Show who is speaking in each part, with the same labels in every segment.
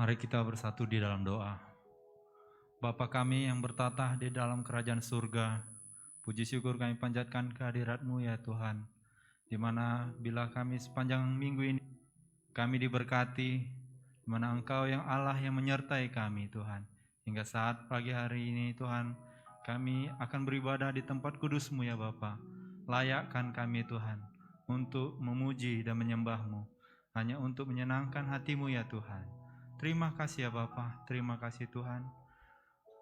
Speaker 1: Mari kita bersatu di dalam doa. Bapa kami yang bertatah di dalam kerajaan surga, puji syukur kami panjatkan kehadirat-Mu ya Tuhan, di mana bila kami sepanjang minggu ini kami diberkati, di mana Engkau yang Allah yang menyertai kami Tuhan. Hingga saat pagi hari ini Tuhan, kami akan beribadah di tempat kudus-Mu ya Bapa. Layakkan kami Tuhan untuk memuji dan menyembah-Mu, hanya untuk menyenangkan hati-Mu ya Tuhan. Terima kasih ya Bapa, terima kasih Tuhan.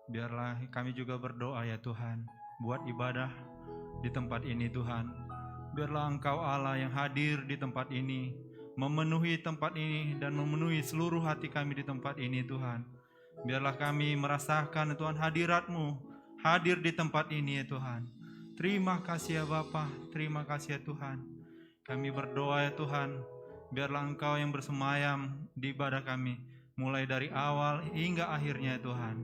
Speaker 1: Biarlah kami juga berdoa ya Tuhan, buat ibadah di tempat ini Tuhan. Biarlah Engkau Allah yang hadir di tempat ini, memenuhi tempat ini dan memenuhi seluruh hati kami di tempat ini Tuhan. Biarlah kami merasakan Tuhan hadirat-Mu hadir di tempat ini ya Tuhan. Terima kasih ya Bapa, terima kasih ya Tuhan. Kami berdoa ya Tuhan, biarlah Engkau yang bersemayam di ibadah kami, mulai dari awal hingga akhirnya ya Tuhan.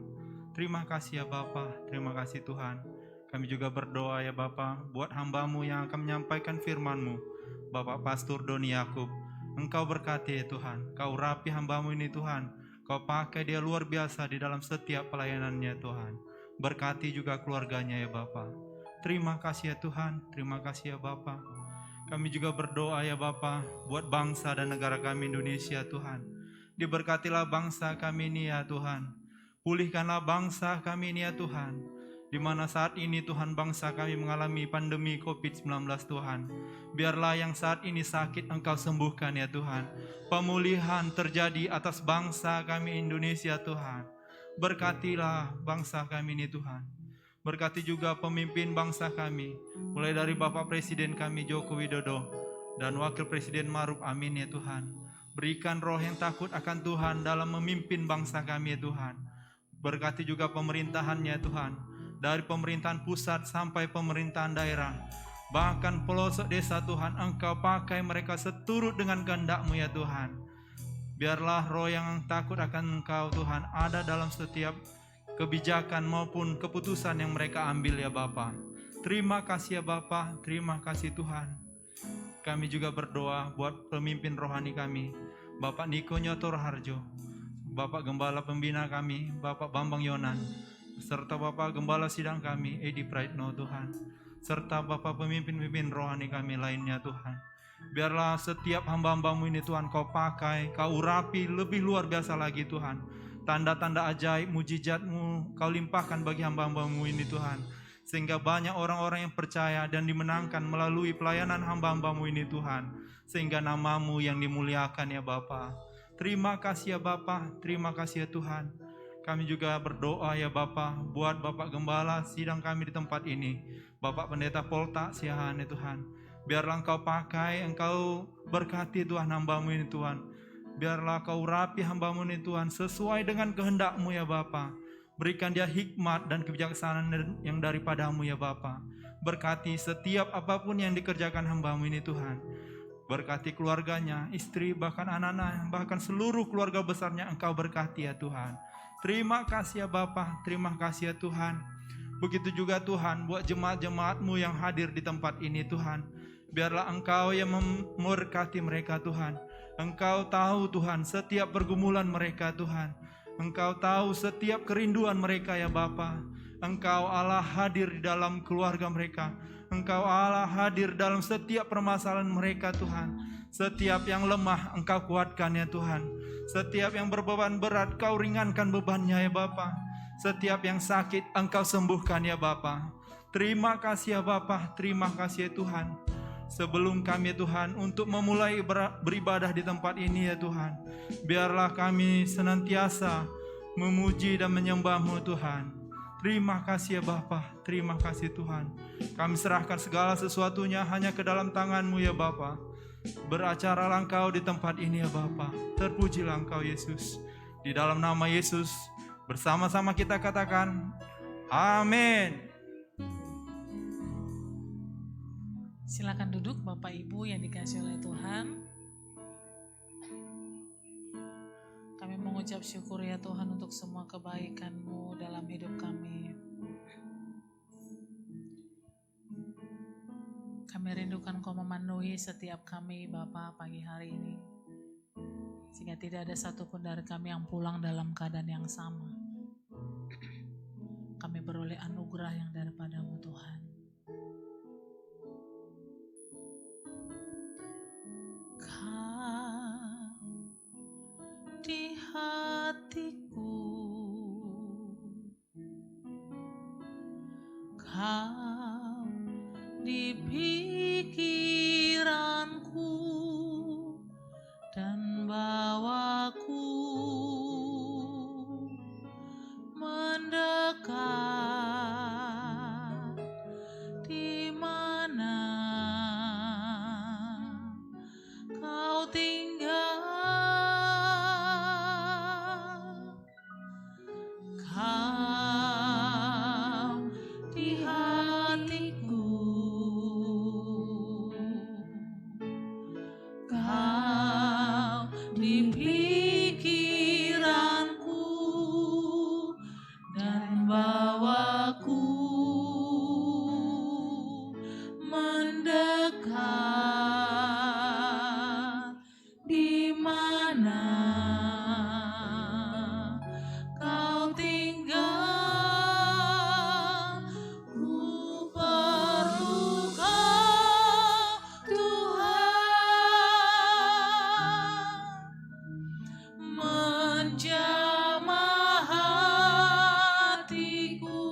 Speaker 1: Terima kasih ya Bapa, terima kasih Tuhan. Kami juga berdoa ya Bapa, buat hamba-Mu yang akan menyampaikan firman-Mu, Bapak Pastor Doni Yakub. Engkau berkati ya Tuhan, Kau rapi hamba-Mu ini Tuhan. Kau pakai dia luar biasa di dalam setiap pelayanannya Tuhan. Berkati juga keluarganya ya Bapa. Terima kasih ya Tuhan, terima kasih ya Bapa. Kami juga berdoa ya Bapa, buat bangsa dan negara kami Indonesia Tuhan. Diberkatilah bangsa kami ini ya Tuhan. Pulihkanlah bangsa kami ini ya Tuhan, di mana saat ini Tuhan bangsa kami mengalami pandemi COVID-19 Tuhan. Biarlah yang saat ini sakit Engkau sembuhkan ya Tuhan. Pemulihan terjadi atas bangsa kami Indonesia Tuhan. Berkatilah bangsa kami ini Tuhan. Berkati juga pemimpin bangsa kami, mulai dari Bapak Presiden kami Joko Widodo dan Wakil Presiden Maruf Amin ya Tuhan. Berikan roh yang takut akan Tuhan dalam memimpin bangsa kami ya Tuhan. Berkati juga pemerintahannya Tuhan, dari pemerintahan pusat sampai pemerintahan daerah, bahkan pelosok desa Tuhan, Engkau pakai mereka seturut dengan kehendak-Mu ya Tuhan. Biarlah roh yang takut akan Engkau Tuhan ada dalam setiap kebijakan maupun keputusan yang mereka ambil ya Bapa. Terima kasih ya Bapa, terima kasih Tuhan. Kami juga berdoa buat pemimpin rohani kami, Bapak Niko Nyoto Raharjo, Bapak Gembala Pembina kami, Bapak Bambang Yonan, serta Bapak Gembala Sidang kami, Edi Praitno Tuhan, serta Bapak pemimpin-pemimpin rohani kami lainnya Tuhan. Biarlah setiap hamba-hamba-Mu ini Tuhan Kau pakai, Kau urapi lebih luar biasa lagi Tuhan. Tanda-tanda ajaib, mujizat-Mu Kau limpahkan bagi hamba-hamba-Mu ini Tuhan, sehingga banyak orang-orang yang percaya dan dimenangkan melalui pelayanan hamba-hamba-Mu ini Tuhan, sehingga nama-Mu yang dimuliakan ya Bapa. Terima kasih ya Bapa, terima kasih ya Tuhan. Kami juga berdoa ya Bapa, buat Bapak Gembala sidang kami di tempat ini, Bapak Pendeta Polta Siahan ya Tuhan. Biarlah Engkau pakai, Engkau berkati Tuhan hamba-Mu ini Tuhan. Biarlah Kau rapi hamba-Mu ini Tuhan, sesuai dengan kehendak-Mu ya Bapa. Berikan dia hikmat dan kebijaksanaan yang daripada-Mu ya Bapa. Berkati setiap apapun yang dikerjakan hamba-Mu ini Tuhan. Berkati keluarganya, istri, bahkan anak-anak, bahkan seluruh keluarga besarnya Engkau berkati ya Tuhan. Terima kasih ya Bapa, terima kasih ya Tuhan. Begitu juga Tuhan buat jemaat-jemaat-Mu yang hadir di tempat ini Tuhan. Biarlah Engkau yang memberkati mereka Tuhan. Engkau tahu Tuhan setiap pergumulan mereka Tuhan. Engkau tahu setiap kerinduan mereka ya Bapa. Engkau Allah hadir di dalam keluarga mereka. Engkau Allah hadir dalam setiap permasalahan mereka Tuhan. Setiap yang lemah Engkau kuatkan ya Tuhan. Setiap yang berbeban berat Kau ringankan bebannya ya Bapa. Setiap yang sakit Engkau sembuhkan ya Bapa. Terima kasih ya Bapa, terima kasih ya Tuhan. Sebelum kami ya Tuhan untuk memulai beribadah di tempat ini ya Tuhan, biarlah kami senantiasa memuji dan menyembah-Mu Tuhan. Terima kasih ya Bapa, terima kasih Tuhan. Kami serahkan segala sesuatunya hanya ke dalam tangan-Mu ya Bapa. Beracaralah Engkau di tempat ini ya Bapa. Terpujilah Engkau Yesus. Di dalam nama Yesus bersama-sama kita katakan amin.
Speaker 2: Silakan duduk Bapak Ibu yang dikasihi oleh Tuhan. Kami mengucap syukur ya Tuhan untuk semua kebaikan-Mu dalam hidup kami. Kami rindukan Kau memenuhi setiap kami Bapa pagi hari ini. sehingga tidak ada satupun dari kami yang pulang dalam keadaan yang sama. Kami beroleh anugerah yang daripada-Mu Tuhan. Kau di hatiku, Kau di pikiranku, dan bawaku mendekat di mana Kau tinggal. Kau di hatiku, Kau di pikiranku, dan bawaku mendekat di mana Kau tinggal. Ku perlu Kau, Tuhan, menjamah hatiku.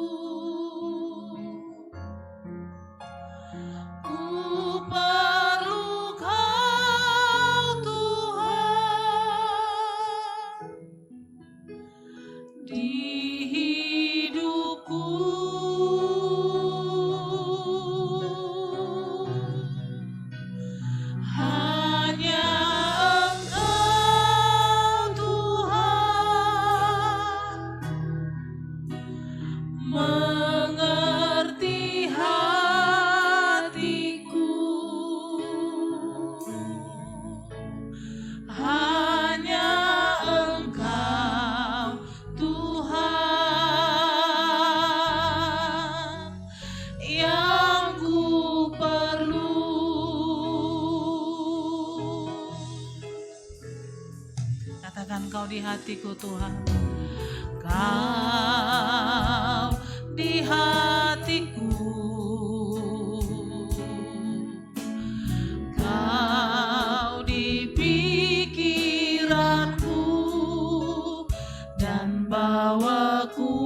Speaker 2: Ku perlu Kau, Tuhan, di hidupku. Hanya Engkau, Tuhan, mengerti hatiku. Hanya Engkau, Tuhan, yang ku perlu. Katakan, Kau di hatiku, Tuhan. Kau di hatiku, Kau di pikiranku, dan bawaku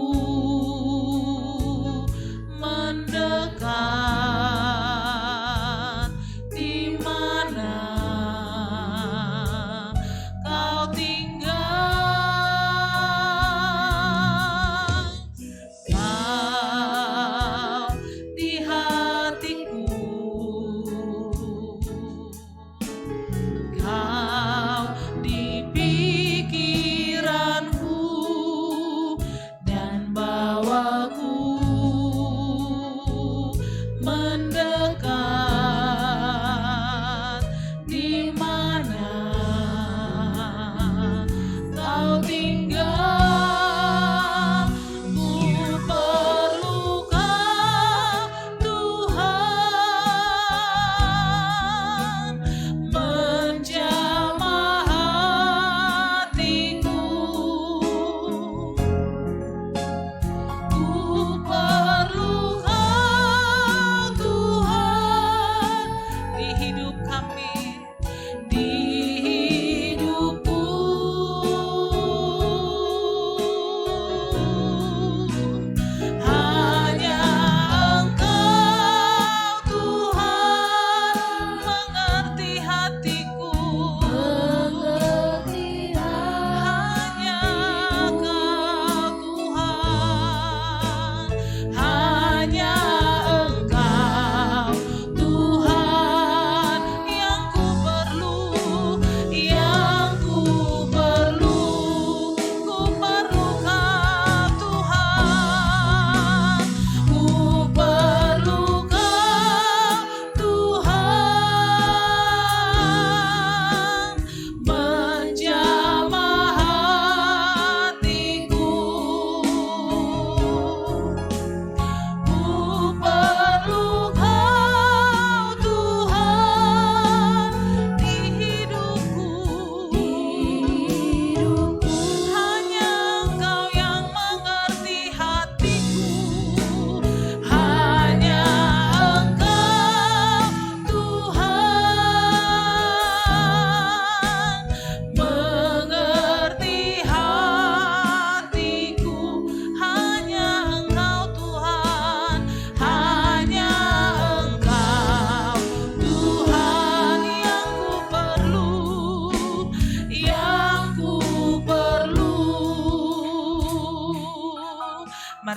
Speaker 2: mendekat di mana Kau tinggal. Kau, Tuhan, di hatiku, Kau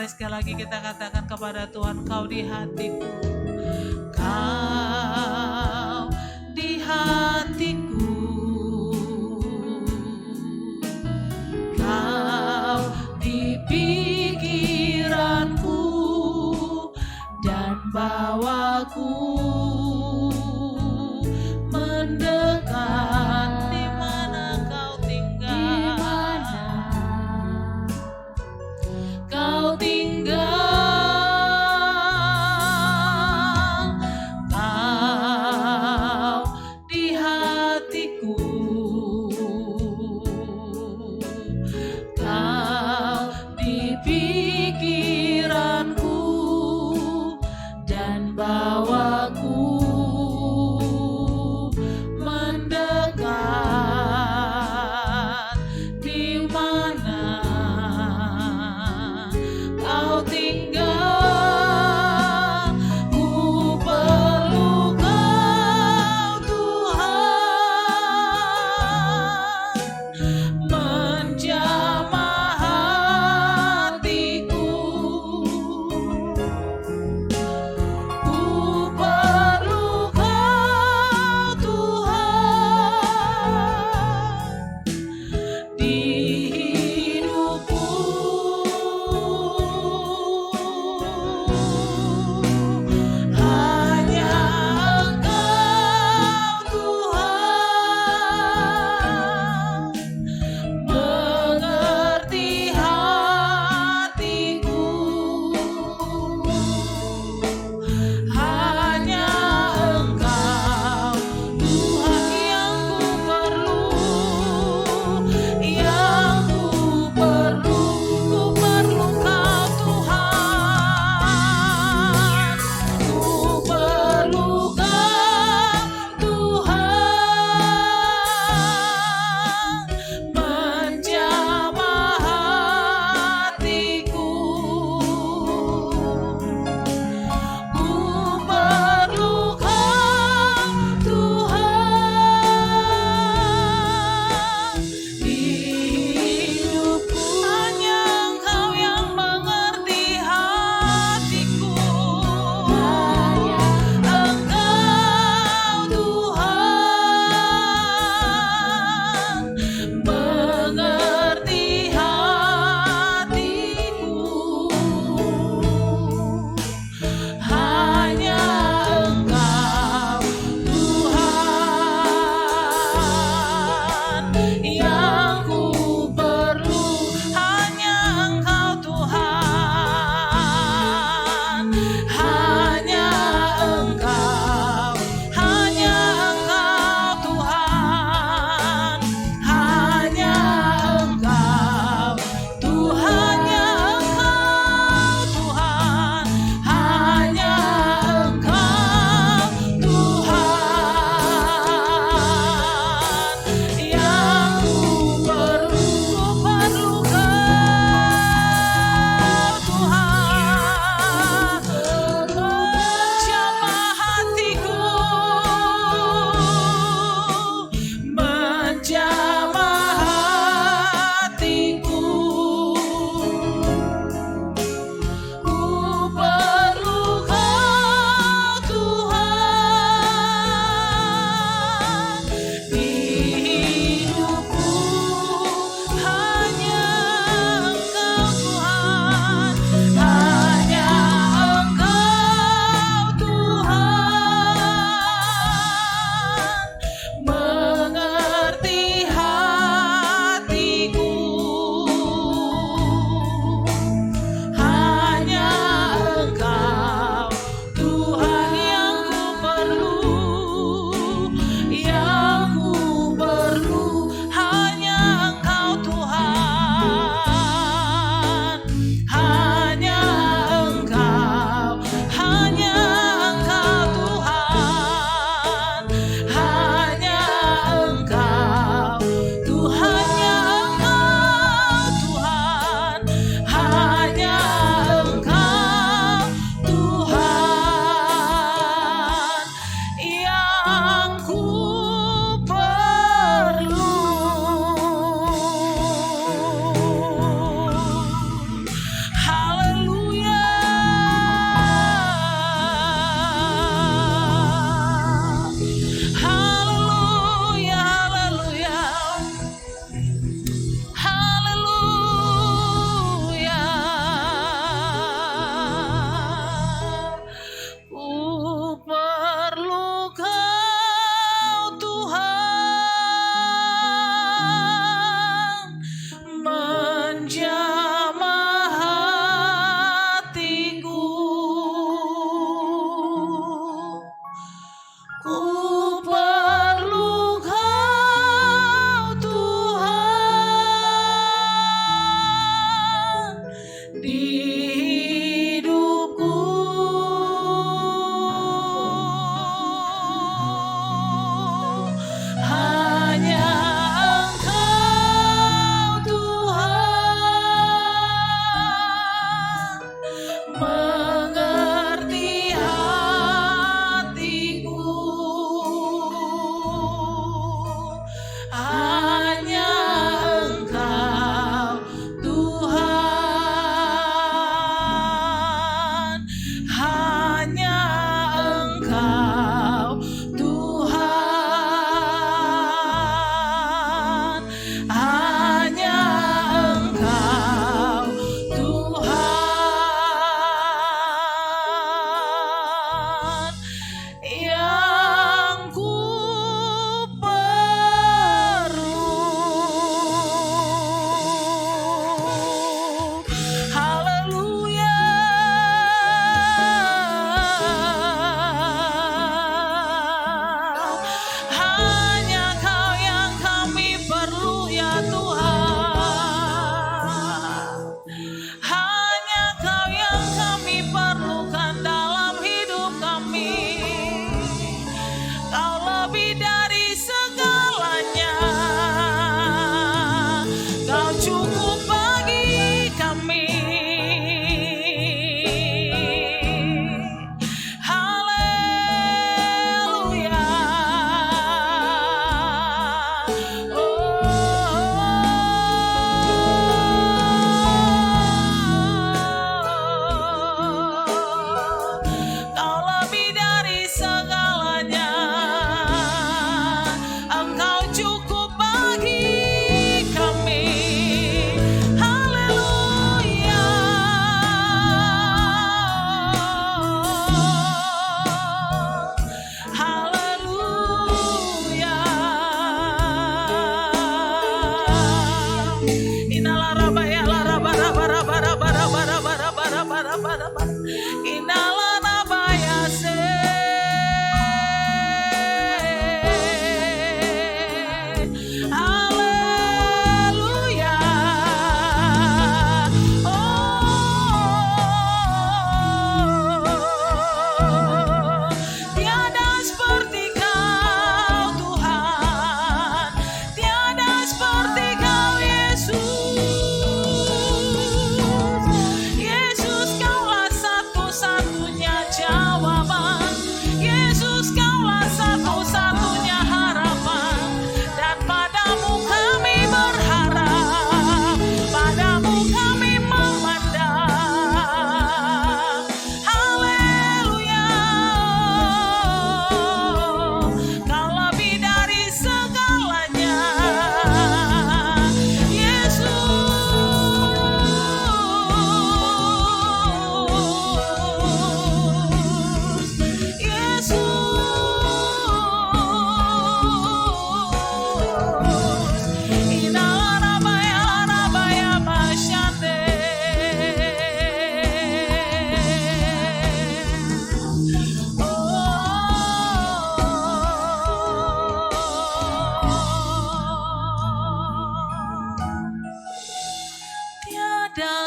Speaker 2: Mari sekali lagi kita katakan kepada Tuhan, Kau di hatiku, Kau di hatiku, Kau di pikiranku, dan bawaku mendekat di mana Kau tinggal. Kau tinggal, Kau di hatiku.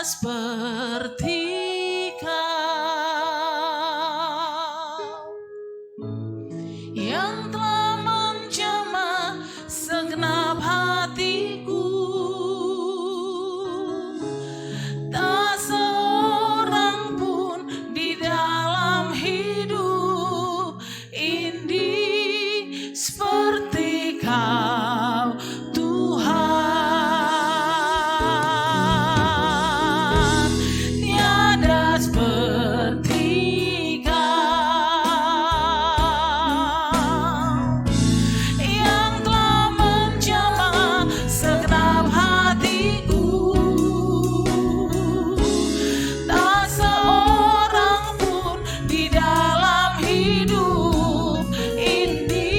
Speaker 2: seperti Kau yang telah menjamah segenap hatiku. Tak seorang pun di dalam hidup ini seperti Kau, Tuhan. Tiada seperti Kau yang telah menjamah segenap hatiku. Tak seorang pun di dalam hidup ini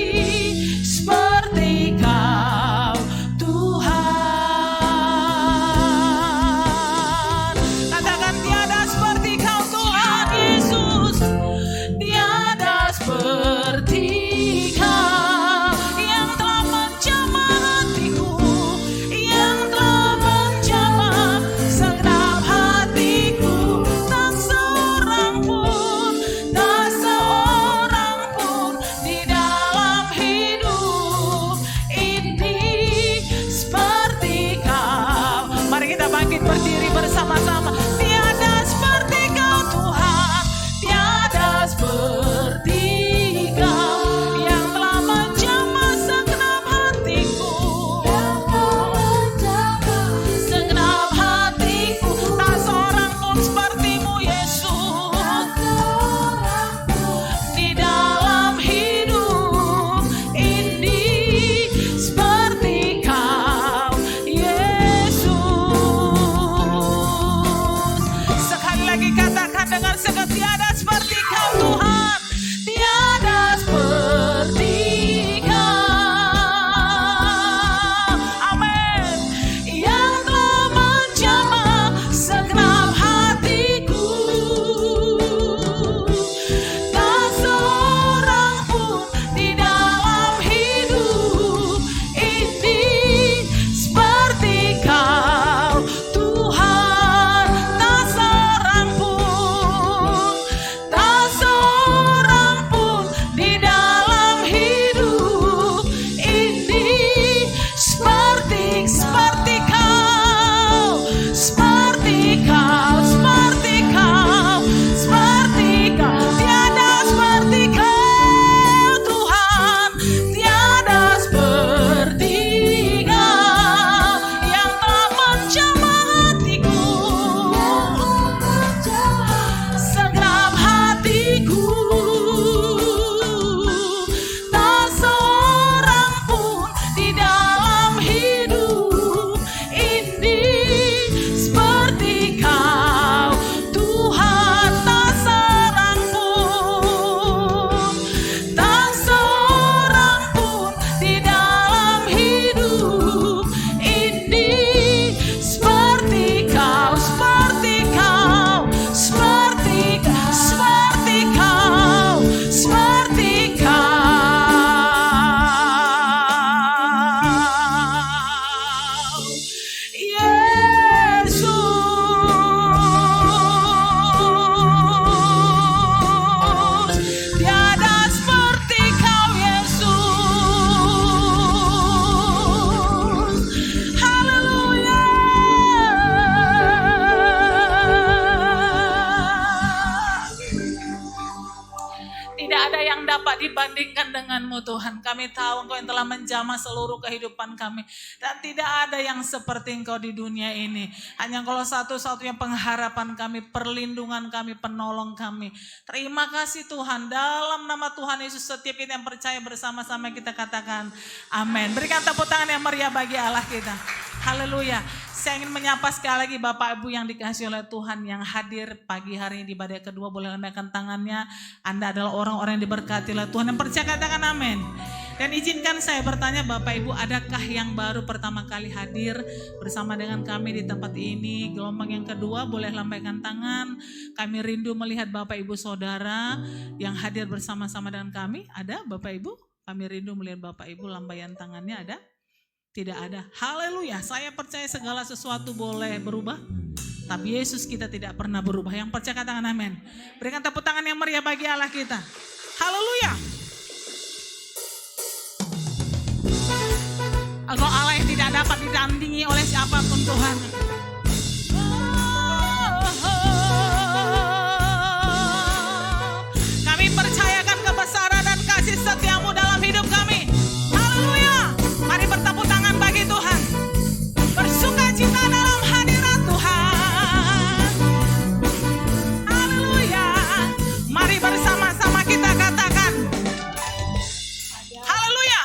Speaker 2: seperti Kau, Tuhan. Katakan tiada seperti Kau, Tuhan Yesus. Tiada seperti Kau yang telah menjamah hatiku, yang telah menjamah segenap hatiku. Tak seorang pun di dalam hidup ini seperti Kau. Mari kita bangkit berdiri bersama-sama. Tiada seperti Kau, Tuhan. Tiada seperti Kau yang telah menjamah segenap hatiku, segenap hatiku. Tak seorang pun seperti-Mu, Yesus, di dalam hidup ini seperti Kau, Yesus. Sekali lagi katakan dengan segenap, tiada seperti Kau, Tuhan. Tiada seperti Kau. Amin. Yang telah menjamah segenap hatiku. Tak seorang pun di dalam hidup ini seperti Kau, Tuhan. Tak seorang pun di dalam hidup ini seperti Kau, seperti Kau, seperti Kau, seperti Kau. Tiada seperti Kau, Tuhan. Tiada seperti Kau yang telah menjamah hatiku, segenap hatiku. Tak seorang pun di dalam hidup ini seperti Kau, Tuhan. Tak seorang pun di dalam hidup ini seperti Kau, seperti Kau, seperti Kau, seperti Kau, seperti Kau, Yesus. Tiada seperti Kau, Yesus. Haleluya. Tidak ada yang dapat dibandingkan dengan-Mu, Tuhan. Kami tahu Engkau yang telah menjamah seluruh kehidupan kami. Dan tidak ada yang seperti Engkau di dunia ini. Hanya Engkau satu-satunya pengharapan kami, perlindungan kami, penolong kami. Terima kasih Tuhan. Dalam nama Tuhan Yesus, setiap kita yang percaya bersama-sama kita katakan amin. Berikan tepuk tangan yang meriah bagi Allah kita. Haleluya. Saya ingin menyapa sekali lagi Bapak Ibu yang dikasihi oleh Tuhan yang hadir pagi hari ini di ibadah kedua. Boleh lambaikan tangannya. Anda adalah orang-orang yang diberkati oleh Tuhan. Yang percaya katakan amin. Dan izinkan saya bertanya Bapak Ibu, adakah yang baru pertama kali hadir bersama dengan kami di tempat ini? Gelombang yang kedua boleh lambaikan tangan. Kami rindu melihat Bapak Ibu Saudara yang hadir bersama-sama dengan kami. Ada Bapak Ibu? Kami rindu melihat Bapak Ibu, lambaian tangannya ada? Tidak ada. Haleluya. Saya percaya segala sesuatu boleh berubah. Tapi Yesus kita tidak pernah berubah. Yang percaya katakan amin. Berikan tepuk tangan yang meriah bagi Allah kita. Haleluya. Engkau Allah yang tidak dapat ditandingi oleh siapapun Tuhan. Kami percayakan kebesaran dan kasih setiamu dalam hidup kami. Haleluya. Mari bertepuk tangan bagi Tuhan. Bersuka cita dalam hadirat Tuhan. Haleluya. Mari bersama-sama kita katakan. Haleluya.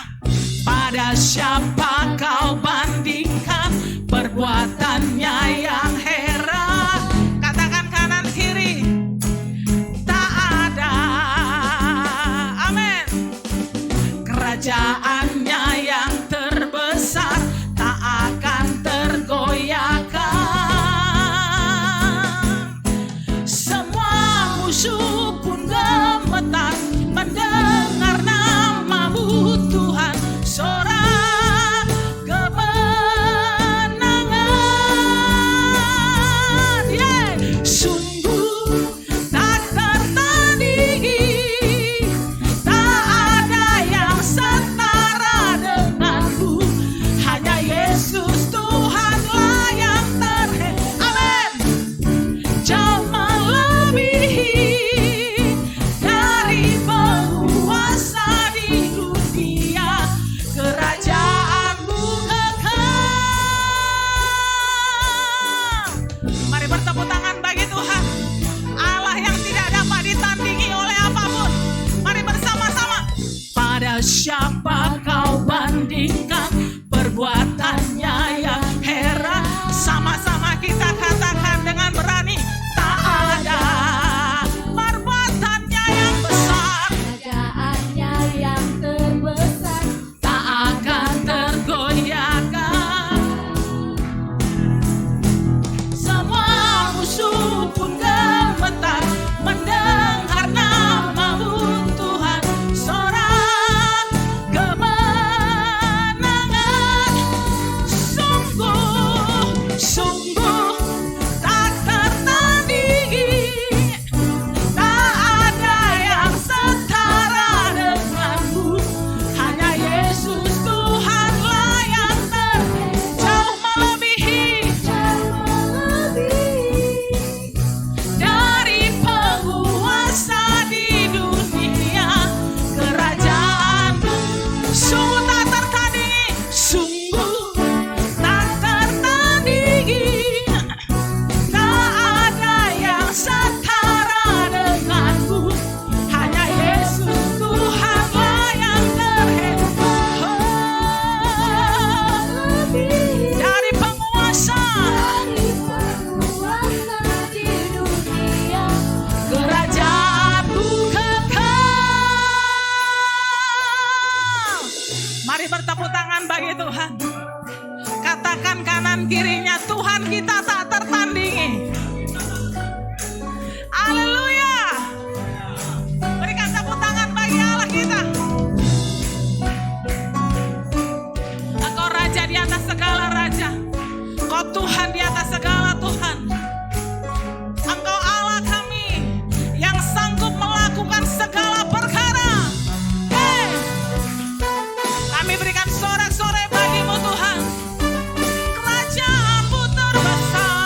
Speaker 2: Pada siapa kau bandingkan perbuatannya yang heran? Katakan kanan kiri. Tak ada. Amin. Kerajaannya yang terbesar tak akan tergoyahkan. Semua musuh pun gemetar mendengar nama-Mu Tuhan. Sorak kemenangan, sungguh tak tertandingi, tak ada yang setara denganmu. Hanya Yesus Tuhanlah yang terhebat. Amin. Jauh melebihi dari penguasa di dunia. Kerajaan-Mu kekal. Mari bertepuk tangan bagi Tuhan. Allah yang tidak dapat ditandingi oleh apapun. Mari bersama-sama. Pada siapa kau bandingkan perbuatannya yang heran? Sama-sama kita katakan dengan berani. Tak ada perbuatannya yang besar,
Speaker 3: Kerajaannya yang terbesar
Speaker 2: tak akan tergoyahkan. Semua musuh pun gemetar mendengar nama-Mu Tuhan. Sorak kemenangan, sungguh tak tertandingi, tak ada yang setara denganmu. Hanya Yesus Tuhanlah yang jauh melebihi dari penguasa di dunia. Kerajaan-Mu sungguh tak tertandingi, sungguh tak tertandingi, tak ada yang setara denganmu. Hanya Yesus Tuhanlah yang terhebat. Dari penguasa,
Speaker 3: di dunia.
Speaker 2: kerajaan-Mu kekal. Mari bertepuk tangan bagi Tuhan. Katakan kanan kirinya, Tuhan kita tak tertandingi. Haleluya. Berikan tepuk tangan bagi Allah kita. Engkau Raja di atas segala raja. Kau Tuhan di atas segala Tuhan. Engkau Allah kami yang sanggup melakukan segala perkara. Hey! Kami berikan sorak-sorai bagi-Mu Tuhan. Kerajaan-Mu terbesar.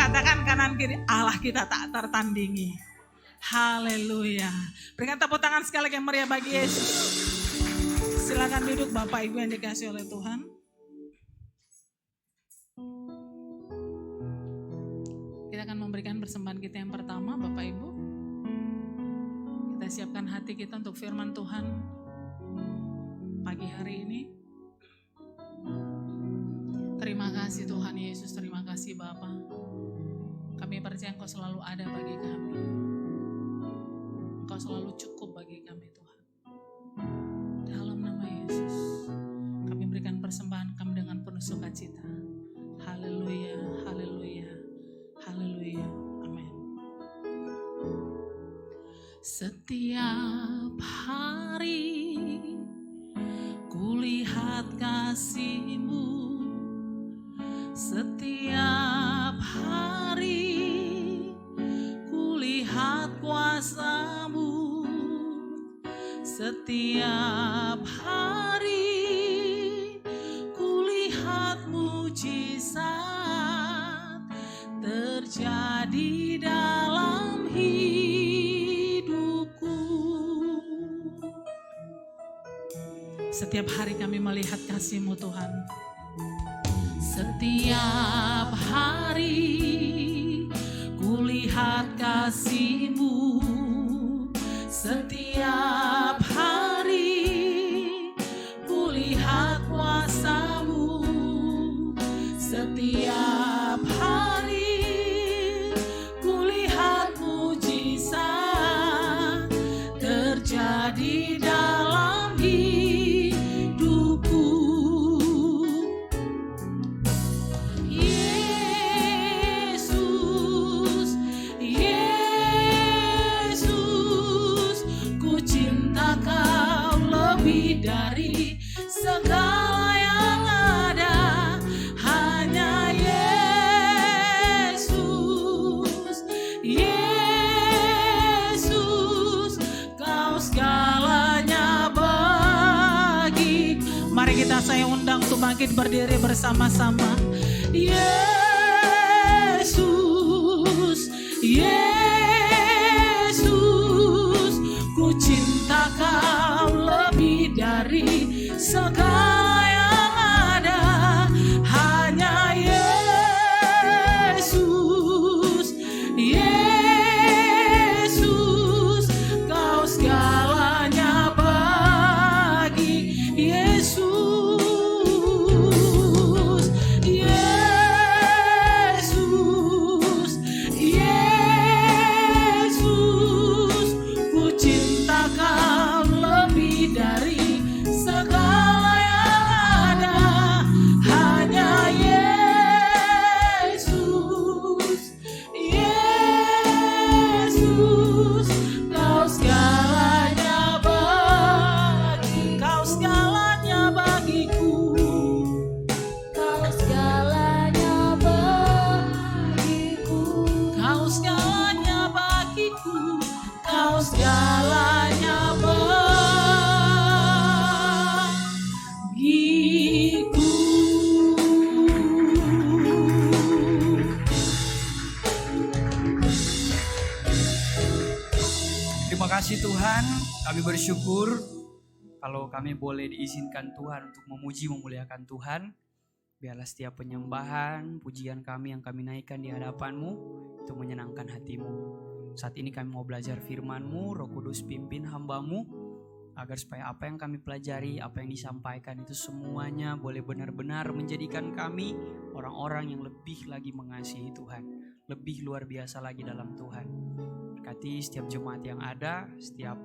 Speaker 2: Katakan kanan kiri, Allah kita tak tertandingi. Haleluya. Berikan tepuk tangan sekali lagi yang meriah bagi Yesus. Silakan duduk Bapak Ibu yang dikasihi oleh Tuhan. Kita akan memberikan persembahan kita yang pertama Bapak Ibu. Kita siapkan hati kita untuk firman Tuhan pagi hari ini. Terima kasih Tuhan Yesus, terima kasih Bapa. Kami percaya Engkau selalu ada bagi kami. Engkau selalu cukup bagi kami Tuhan. Dalam nama Yesus, kami berikan persembahan kami dengan penuh sukacita. Haleluya, haleluya, haleluya. Amin. Setiap hari kulihat kasih-Mu. Setiap hari kulihat kuasa-Mu. Setiap hari kulihat mujizat terjadi dalam hidupku. Setiap hari kami melihat kasih-Mu Tuhan. Setiap hari kulihat kasih-Mu. Setiap hari kulihat kuasa-Mu. Setiap hari kulihat mujizat terjadi dalam hidupku. Dari segala yang ada, hanya Yesus, Yesus, Kau segalanya bagi. Mari kita saya undang untuk bangkit berdiri bersama-sama. Yesus, Yesus, ku cinta Kau lebih dari segala yang ada, hanya Yesus, Yesus, Kau segalanya bagi. Yesus, Yesus, Yesus, ku cinta Kau lebih dari segala yang ada, hanya Yesus, Yesus, Kau segalanya bagi, Kau segalanya bagiku,
Speaker 3: Kau segalanya bagiku.
Speaker 2: Kau segalanya bagiku, Kau segalanya bagiku.
Speaker 4: Terima kasih Tuhan, kami bersyukur kalau kami boleh diizinkan Tuhan untuk memuji memuliakan Tuhan. Biarlah setiap penyembahan, pujian kami yang kami naikkan di hadapan-Mu itu menyenangkan hati-Mu. Saat ini kami mau belajar firman-Mu, Roh Kudus pimpin hamba-Mu, agar supaya apa yang kami pelajari, apa yang disampaikan itu semuanya boleh benar-benar menjadikan kami orang-orang yang lebih lagi mengasihi Tuhan, lebih luar biasa lagi dalam Tuhan. Berkati setiap jemaat yang ada, setiap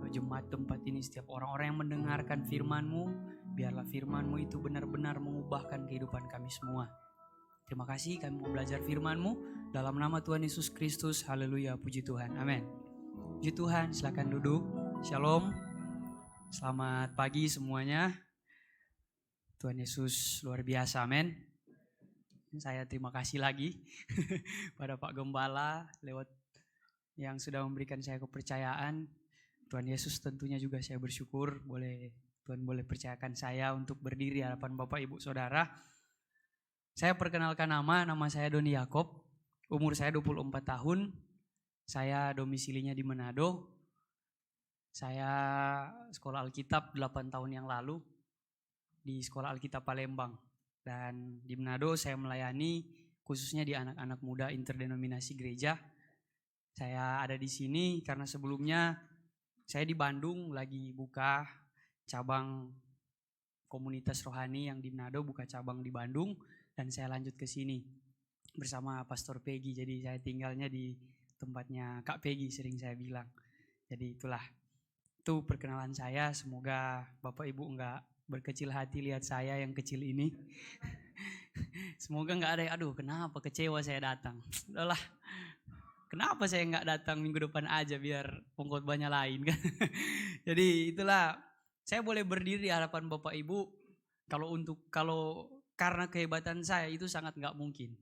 Speaker 4: jemaat tempat ini, setiap orang-orang yang mendengarkan firman-Mu, biarlah firman-Mu itu benar-benar mengubahkan kehidupan kami semua. Terima kasih, kami mau belajar firman-Mu dalam nama Tuhan Yesus Kristus. Haleluya, puji Tuhan, amin. Puji Tuhan, silakan duduk. Shalom, selamat pagi semuanya. Tuhan Yesus luar biasa, amin. Saya terima kasih lagi pada Pak Gembala lewat yang sudah memberikan saya kepercayaan. Tuhan Yesus tentunya juga saya bersyukur Tuhan boleh percayakan saya untuk berdiri di hadapan Bapak Ibu Saudara. Saya perkenalkan nama saya Doni Yakob. Umur saya 24 tahun. Saya domisilinya di Manado. Saya sekolah Alkitab 8 tahun yang lalu di Sekolah Alkitab Palembang. Dan di Manado saya melayani khususnya di anak-anak muda interdenominasi gereja. Saya ada di sini karena sebelumnya saya di Bandung lagi buka cabang komunitas rohani yang di Manado, buka cabang di Bandung, dan saya lanjut ke sini bersama Pastor Peggy. Jadi saya tinggalnya di tempatnya Kak Peggy, sering saya bilang. Jadi itulah, itu perkenalan saya. Semoga Bapak Ibu enggak berkecil hati lihat saya yang kecil ini. Semoga enggak ada yang, aduh kenapa kecewa saya datang. Udahlah, kenapa saya enggak datang minggu depan aja biar pengkhotbahnya lain kan. Jadi itulah, saya boleh berdiri di hadapan Bapak Ibu. Kalau karena kehebatan saya itu sangat enggak mungkin.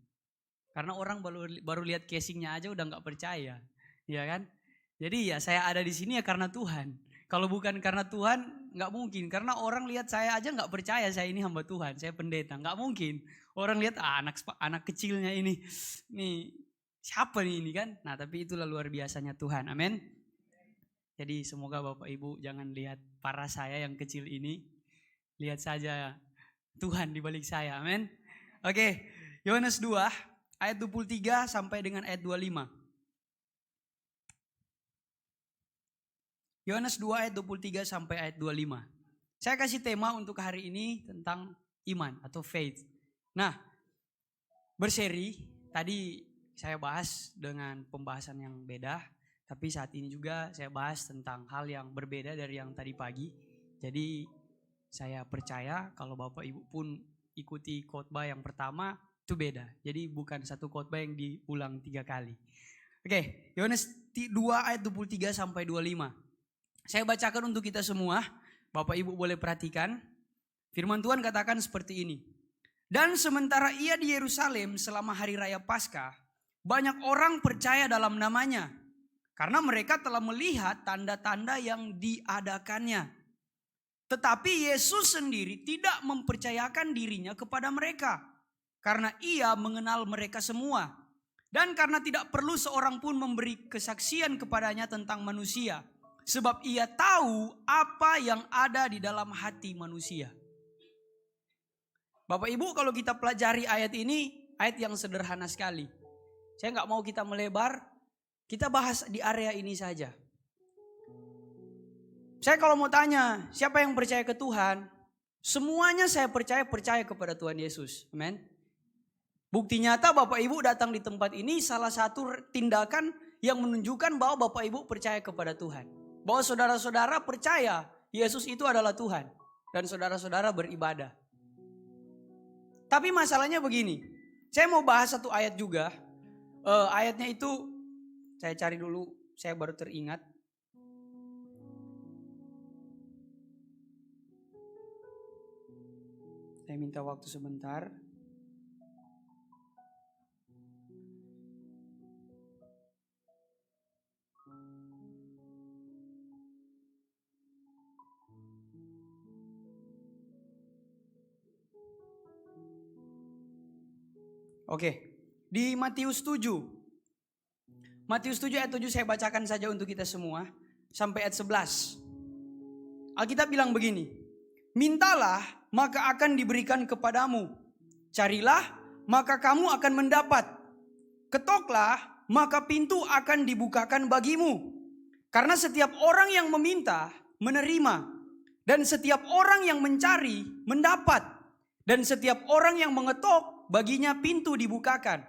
Speaker 4: Karena orang baru lihat casingnya aja udah nggak percaya, ya kan? Jadi ya saya ada di sini ya karena Tuhan. Kalau bukan karena Tuhan nggak mungkin. Karena orang lihat saya aja nggak percaya saya ini hamba Tuhan, saya pendeta, nggak mungkin. Orang lihat anak kecilnya ini siapa nih ini kan? Nah tapi itulah luar biasanya Tuhan, amin. Jadi semoga Bapak Ibu jangan lihat parah saya yang kecil ini, lihat saja Tuhan di balik saya, amin. Oke, Yohanes 2. Ayat 23 sampai dengan ayat 25. Yohanes 2 ayat 23 sampai ayat 25. Saya kasih tema untuk hari ini tentang iman atau faith. Nah, berseri tadi saya bahas dengan pembahasan yang beda, tapi saat ini juga saya bahas tentang hal yang berbeda dari yang tadi pagi. Jadi saya percaya kalau Bapak Ibu pun ikuti khotbah yang pertama, itu beda. Jadi bukan satu khotbah yang diulang 3 kali. Oke, Yohanes 2 ayat 23 sampai 25. Saya bacakan untuk kita semua. Bapak Ibu boleh perhatikan. Firman Tuhan katakan seperti ini. Dan sementara ia di Yerusalem selama hari raya Paskah, banyak orang percaya dalam namanya. Karena mereka telah melihat tanda-tanda yang diadakannya. Tetapi Yesus sendiri tidak mempercayakan dirinya kepada mereka. Karena ia mengenal mereka semua. Dan karena tidak perlu seorang pun memberi kesaksian kepadanya tentang manusia. Sebab ia tahu apa yang ada di dalam hati manusia. Bapak Ibu kalau kita pelajari ayat ini, ayat yang sederhana sekali. Saya nggak mau kita melebar, kita bahas di area ini saja. Saya kalau mau tanya, siapa yang percaya ke Tuhan? Semuanya saya percaya kepada Tuhan Yesus. Amin. Bukti nyata Bapak Ibu datang di tempat ini salah satu tindakan yang menunjukkan bahwa Bapak Ibu percaya kepada Tuhan. Bahwa saudara-saudara percaya Yesus itu adalah Tuhan. Dan saudara-saudara beribadah. Tapi masalahnya begini. Saya mau bahas satu ayat juga. Ayatnya itu saya cari dulu, saya baru teringat. Saya minta waktu sebentar. Oke, di Matius 7. Matius 7 ayat 7 saya bacakan saja untuk kita semua. Sampai ayat 11. Alkitab bilang begini. Mintalah maka akan diberikan kepadamu. Carilah maka kamu akan mendapat. Ketoklah maka pintu akan dibukakan bagimu. Karena setiap orang yang meminta menerima. Dan setiap orang yang mencari mendapat. Dan setiap orang yang mengetok baginya pintu dibukakan.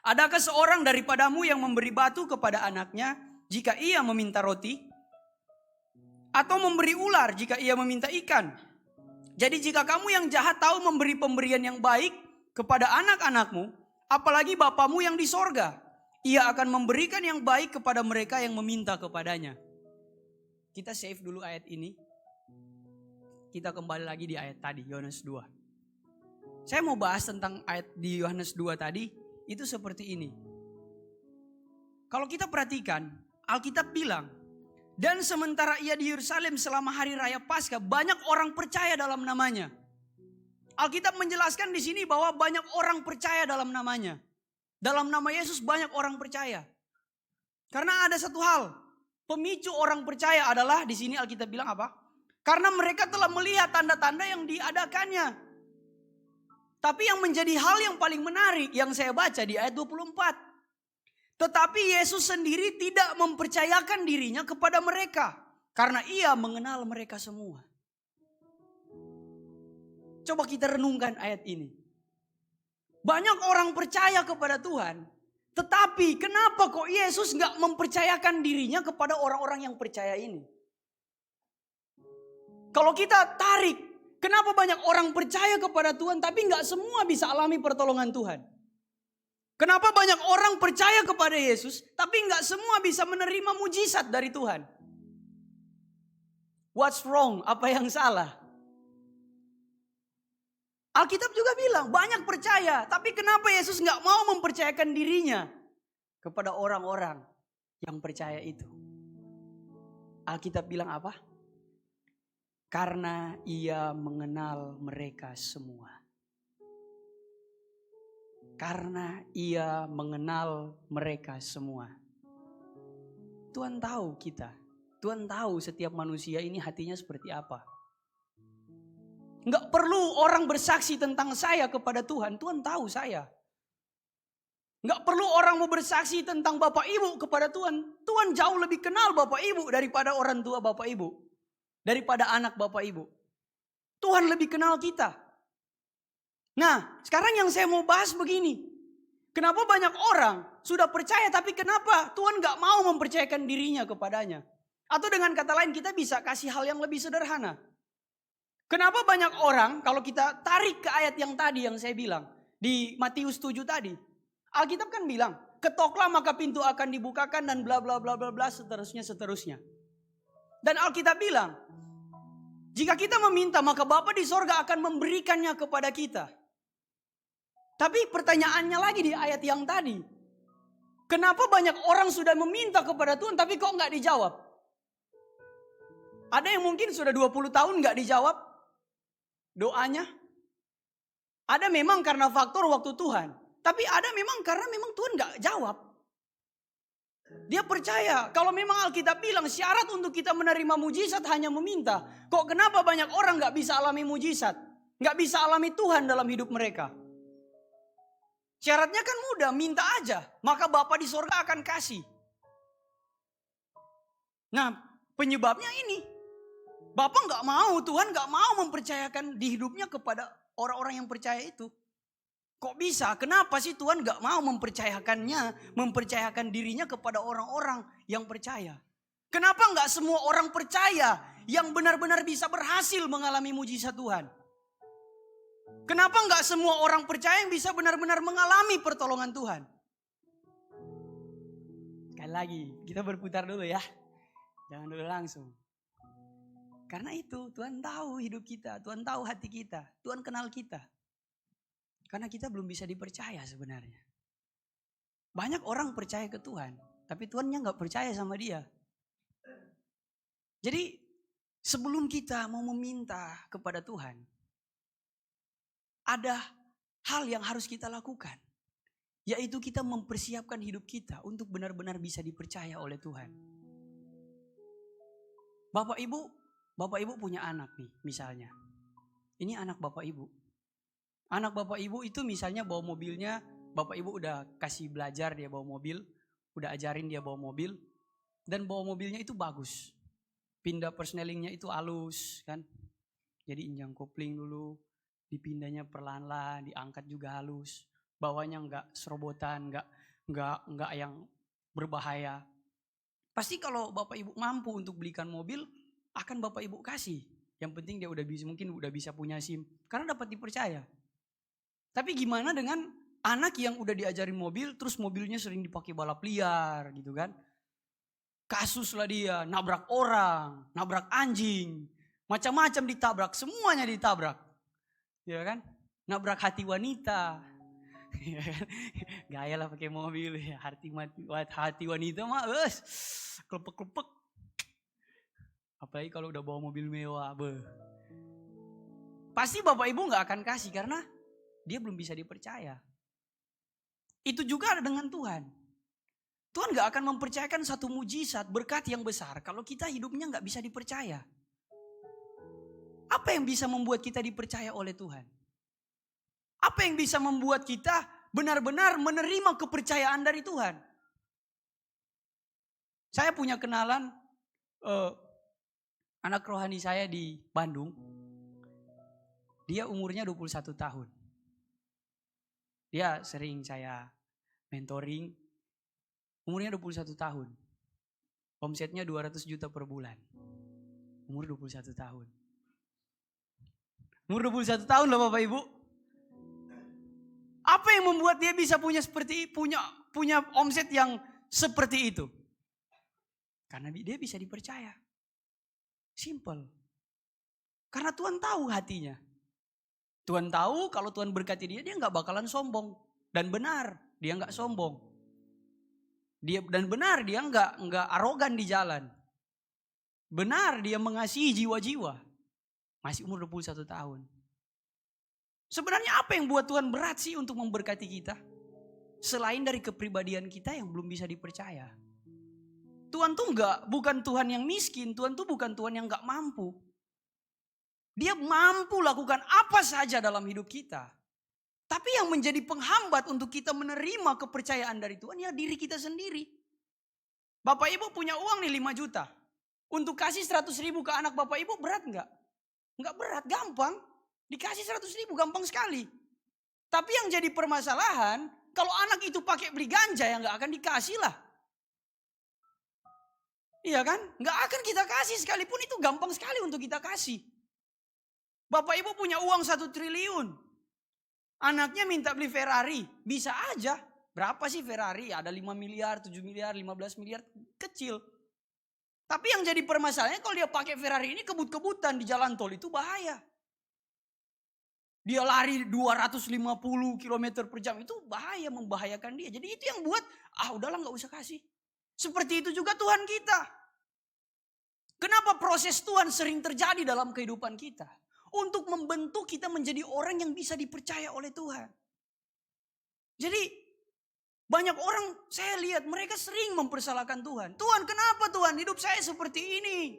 Speaker 4: Adakah seorang daripadamu yang memberi batu kepada anaknya jika ia meminta roti? Atau memberi ular jika ia meminta ikan? Jadi jika kamu yang jahat tahu memberi pemberian yang baik kepada anak-anakmu, apalagi Bapamu yang di sorga, ia akan memberikan yang baik kepada mereka yang meminta kepadanya. Kita save dulu ayat ini. Kita kembali lagi di ayat tadi, Yohanes 2. Saya mau bahas tentang ayat di Yohanes 2 tadi, itu seperti ini. Kalau kita perhatikan, Alkitab bilang, dan sementara ia di Yerusalem selama hari raya Paskah, banyak orang percaya dalam namanya. Alkitab menjelaskan di sini bahwa banyak orang percaya dalam namanya. Dalam nama Yesus banyak orang percaya. Karena ada satu hal, pemicu orang percaya adalah di sini Alkitab bilang apa? Karena mereka telah melihat tanda-tanda yang diadakannya. Tapi yang menjadi hal yang paling menarik yang saya baca di ayat 24. Tetapi Yesus sendiri tidak mempercayakan dirinya kepada mereka. Karena ia mengenal mereka semua. Coba kita renungkan ayat ini. Banyak orang percaya kepada Tuhan. Tetapi kenapa kok Yesus gak mempercayakan dirinya kepada orang-orang yang percaya ini? Kalau kita tarik, kenapa banyak orang percaya kepada Tuhan tapi gak semua bisa alami pertolongan Tuhan? Kenapa banyak orang percaya kepada Yesus tapi gak semua bisa menerima mujizat dari Tuhan? What's wrong? Apa yang salah? Alkitab juga bilang banyak percaya, tapi kenapa Yesus nggak mau mempercayakan dirinya kepada orang-orang yang percaya itu? Alkitab bilang apa? Karena ia mengenal mereka semua. Karena ia mengenal mereka semua. Tuhan tahu kita. Tuhan tahu setiap manusia ini hatinya seperti apa. Nggak perlu orang bersaksi tentang saya kepada Tuhan. Tuhan tahu saya. Nggak perlu orang mau bersaksi tentang Bapak Ibu kepada Tuhan. Tuhan jauh lebih kenal Bapak Ibu daripada orang tua Bapak Ibu. Daripada anak Bapak Ibu. Tuhan lebih kenal kita. Nah, sekarang yang saya mau bahas begini. Kenapa banyak orang sudah percaya tapi kenapa Tuhan nggak mau mempercayakan dirinya kepadanya? Atau dengan kata lain kita bisa kasih hal yang lebih sederhana. Kenapa banyak orang, kalau kita tarik ke ayat yang tadi yang saya bilang, di Matius 7 tadi. Alkitab kan bilang, ketoklah maka pintu akan dibukakan dan bla bla bla bla bla seterusnya. Dan Alkitab bilang, jika kita meminta maka Bapa di sorga akan memberikannya kepada kita. Tapi pertanyaannya lagi di ayat yang tadi. Kenapa banyak orang sudah meminta kepada Tuhan tapi kok nggak dijawab? Ada yang mungkin sudah 20 tahun nggak dijawab doanya. Ada memang karena faktor waktu Tuhan. Tapi ada memang karena memang Tuhan gak jawab. Dia percaya kalau memang Alkitab bilang syarat untuk kita menerima mujizat hanya meminta. Kok kenapa banyak orang gak bisa alami mujizat? Gak bisa alami Tuhan dalam hidup mereka. Syaratnya kan mudah, minta aja. Maka Bapa di sorga akan kasih. Nah penyebabnya ini. Bapak gak mau, Tuhan gak mau mempercayakan di hidupnya kepada orang-orang yang percaya itu. Kok bisa? Kenapa sih Tuhan gak mau mempercayakan dirinya kepada orang-orang yang percaya? Kenapa gak semua orang percaya yang benar-benar bisa berhasil mengalami mujizat Tuhan? Kenapa gak semua orang percaya yang bisa benar-benar mengalami pertolongan Tuhan? Sekali lagi, kita berputar dulu ya. Jangan dulu langsung. Karena itu Tuhan tahu hidup kita, Tuhan tahu hati kita, Tuhan kenal kita. Karena kita belum bisa dipercaya sebenarnya. Banyak orang percaya ke Tuhan, tapi Tuhannya gak percaya sama dia. Jadi sebelum kita mau meminta kepada Tuhan, ada hal yang harus kita lakukan. Yaitu kita mempersiapkan hidup kita untuk benar-benar bisa dipercaya oleh Tuhan. Bapak Ibu punya anak nih misalnya. Ini anak Bapak Ibu. Anak Bapak Ibu itu misalnya bawa mobilnya. Bapak Ibu udah kasih belajar dia bawa mobil. Udah ajarin dia bawa mobil. Dan bawa mobilnya itu bagus. Pindah persnelingnya itu halus kan. Jadi injang kopling dulu. Dipindahnya perlahan-lahan. Diangkat juga halus. Bawanya enggak serobotan. Enggak yang berbahaya. Pasti kalau Bapak Ibu mampu untuk belikan mobil. Akan Bapak Ibu kasih. Yang penting dia mungkin udah bisa punya SIM. Karena dapat dipercaya. Tapi gimana dengan anak yang udah diajarin mobil. Terus mobilnya sering dipakai balap liar gitu kan. Kasus lah dia. Nabrak orang. Nabrak anjing. Macam-macam ditabrak. Semuanya ditabrak. Ya kan. Nabrak hati wanita. Gaya lah pakai mobil ya. Hati wanita mah. Klepek-klepek. Apalagi kalau udah bawa mobil mewah. Pasti Bapak Ibu gak akan kasih karena dia belum bisa dipercaya. Itu juga ada dengan Tuhan. Tuhan gak akan mempercayakan satu mujizat, berkat yang besar kalau kita hidupnya gak bisa dipercaya. Apa yang bisa membuat kita dipercaya oleh Tuhan? Apa yang bisa membuat kita benar-benar menerima kepercayaan dari Tuhan? Saya punya kenalan anak rohani saya di Bandung. Dia umurnya 21 tahun. Dia sering saya mentoring. Umurnya 21 tahun. Omsetnya 200 juta per bulan. Umur 21 tahun. Umur 21 tahun loh Bapak Ibu. Apa yang membuat dia bisa punya omset yang seperti itu? Karena dia bisa dipercaya. Simple. Karena Tuhan tahu hatinya. Tuhan tahu kalau Tuhan berkati dia gak bakalan sombong. Dan benar, dia gak sombong. Dia gak arogan di jalan. Benar, dia mengasihi jiwa-jiwa. Masih umur 21 tahun. Sebenarnya apa yang buat Tuhan berat sih untuk memberkati kita? Selain dari kepribadian kita yang belum bisa dipercaya. Tuhan tuh bukan Tuhan yang miskin, Tuhan tuh bukan Tuhan yang gak mampu. Dia mampu lakukan apa saja dalam hidup kita. Tapi yang menjadi penghambat untuk kita menerima kepercayaan dari Tuhan ya diri kita sendiri. Bapak Ibu punya uang nih 5 juta. Untuk kasih 100 ribu ke anak Bapak Ibu berat gak? Gak berat, gampang. Dikasih 100 ribu gampang sekali. Tapi yang jadi permasalahan, kalau anak itu pakai beli ganja ya gak akan dikasih lah. Iya kan? Gak akan kita kasih sekalipun itu gampang sekali untuk kita kasih. Bapak Ibu punya uang 1 triliun. Anaknya minta beli Ferrari. Bisa aja. Berapa sih Ferrari? Ada 5 miliar, 7 miliar, 15 miliar. Kecil. Tapi yang jadi permasalahannya kalau dia pakai Ferrari ini kebut-kebutan di jalan tol itu bahaya. Dia lari 250 km per jam itu bahaya, membahayakan dia. Jadi itu yang buat, udahlah gak usah kasih. Seperti itu juga Tuhan kita. Kenapa proses Tuhan sering terjadi dalam kehidupan kita? Untuk membentuk kita menjadi orang yang bisa dipercaya oleh Tuhan. Jadi banyak orang saya lihat mereka sering mempersalahkan Tuhan. Tuhan kenapa Tuhan hidup saya seperti ini?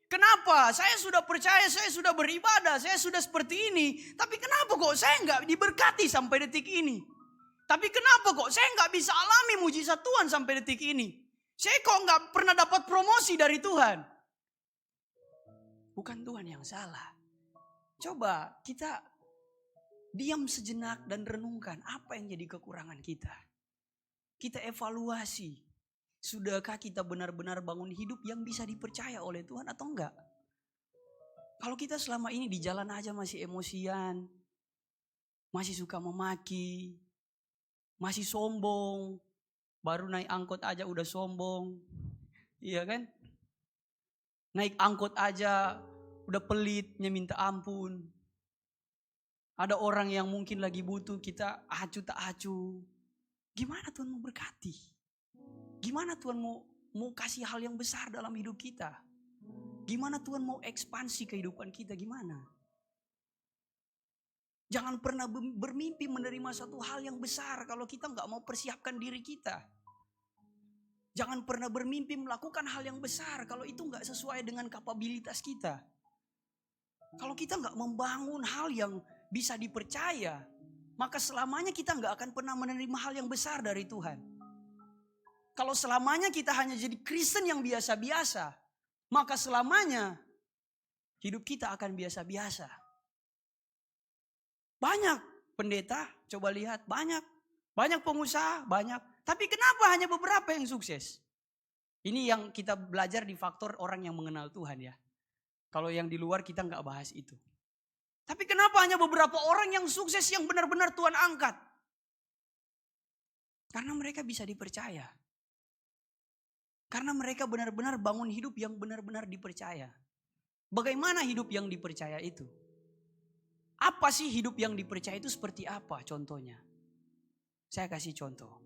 Speaker 4: Kenapa? Saya sudah percaya, saya sudah beribadah, saya sudah seperti ini. Tapi kenapa kok saya nggak diberkati sampai detik ini? Tapi kenapa kok saya nggak bisa alami mujizat Tuhan sampai detik ini? Saya kok nggak pernah dapat promosi dari Tuhan? Bukan Tuhan yang salah. Coba kita diam sejenak dan renungkan apa yang jadi kekurangan kita. Kita evaluasi. Sudahkah kita benar-benar bangun hidup yang bisa dipercaya oleh Tuhan atau enggak? Kalau kita selama ini di jalan aja masih emosian, masih suka memaki, masih sombong, baru naik angkot aja udah sombong, iya kan? Naik angkot aja udah pelitnya minta ampun. Ada orang yang mungkin lagi butuh kita acu tak acu. Gimana Tuhan mau berkati? Gimana Tuhan mau kasih hal yang besar dalam hidup kita? Gimana Tuhan mau ekspansi kehidupan kita? Gimana? Jangan pernah bermimpi menerima satu hal yang besar kalau kita gak mau persiapkan diri kita. Jangan pernah bermimpi melakukan hal yang besar kalau itu gak sesuai dengan kapabilitas kita. Kalau kita gak membangun hal yang bisa dipercaya, maka selamanya kita gak akan pernah menerima hal yang besar dari Tuhan. Kalau selamanya kita hanya jadi Kristen yang biasa-biasa, maka selamanya hidup kita akan biasa-biasa. Banyak pendeta, coba lihat, banyak pengusaha, banyak. Tapi kenapa hanya beberapa yang sukses? Ini yang kita belajar di faktor orang yang mengenal Tuhan ya. Kalau yang di luar kita nggak bahas itu. Tapi kenapa hanya beberapa orang yang sukses yang benar-benar Tuhan angkat? Karena mereka bisa dipercaya. Karena mereka benar-benar bangun hidup yang benar-benar dipercaya. Bagaimana hidup yang dipercaya itu? Apa sih hidup yang dipercaya itu seperti apa contohnya? Saya kasih contoh.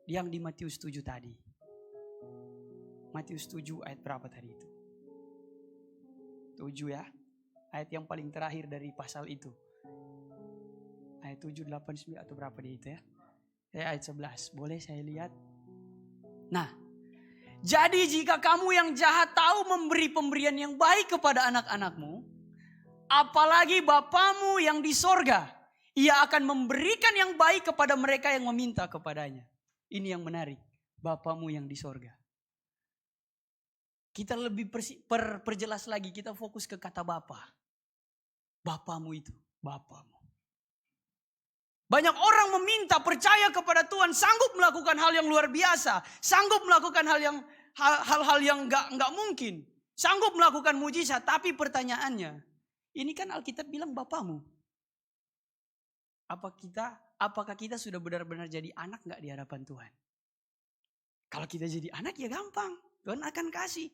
Speaker 4: Yang di Matius 7 tadi. Matius 7 ayat berapa tadi itu? 7 ya. Ayat yang paling terakhir dari pasal itu. Ayat 7, 8, 9 atau berapa dia itu ya. Ayat 11, boleh saya lihat? Nah, jadi jika kamu yang jahat tahu memberi pemberian yang baik kepada anak-anakmu, apalagi Bapamu yang di sorga, Ia akan memberikan yang baik kepada mereka yang meminta kepadanya. Ini yang menarik, Bapamu yang di sorga. Kita lebih perjelas lagi, kita fokus ke kata Bapa. Bapamu itu, Bapamu. Banyak orang meminta, percaya kepada Tuhan, sanggup melakukan hal yang luar biasa, sanggup melakukan hal-hal yang nggak mungkin, sanggup melakukan mujizat. Tapi pertanyaannya, ini kan Alkitab bilang Bapamu. Apakah kita sudah benar-benar jadi anak nggak di hadapan Tuhan? Kalau kita jadi anak ya gampang, Tuhan akan kasih.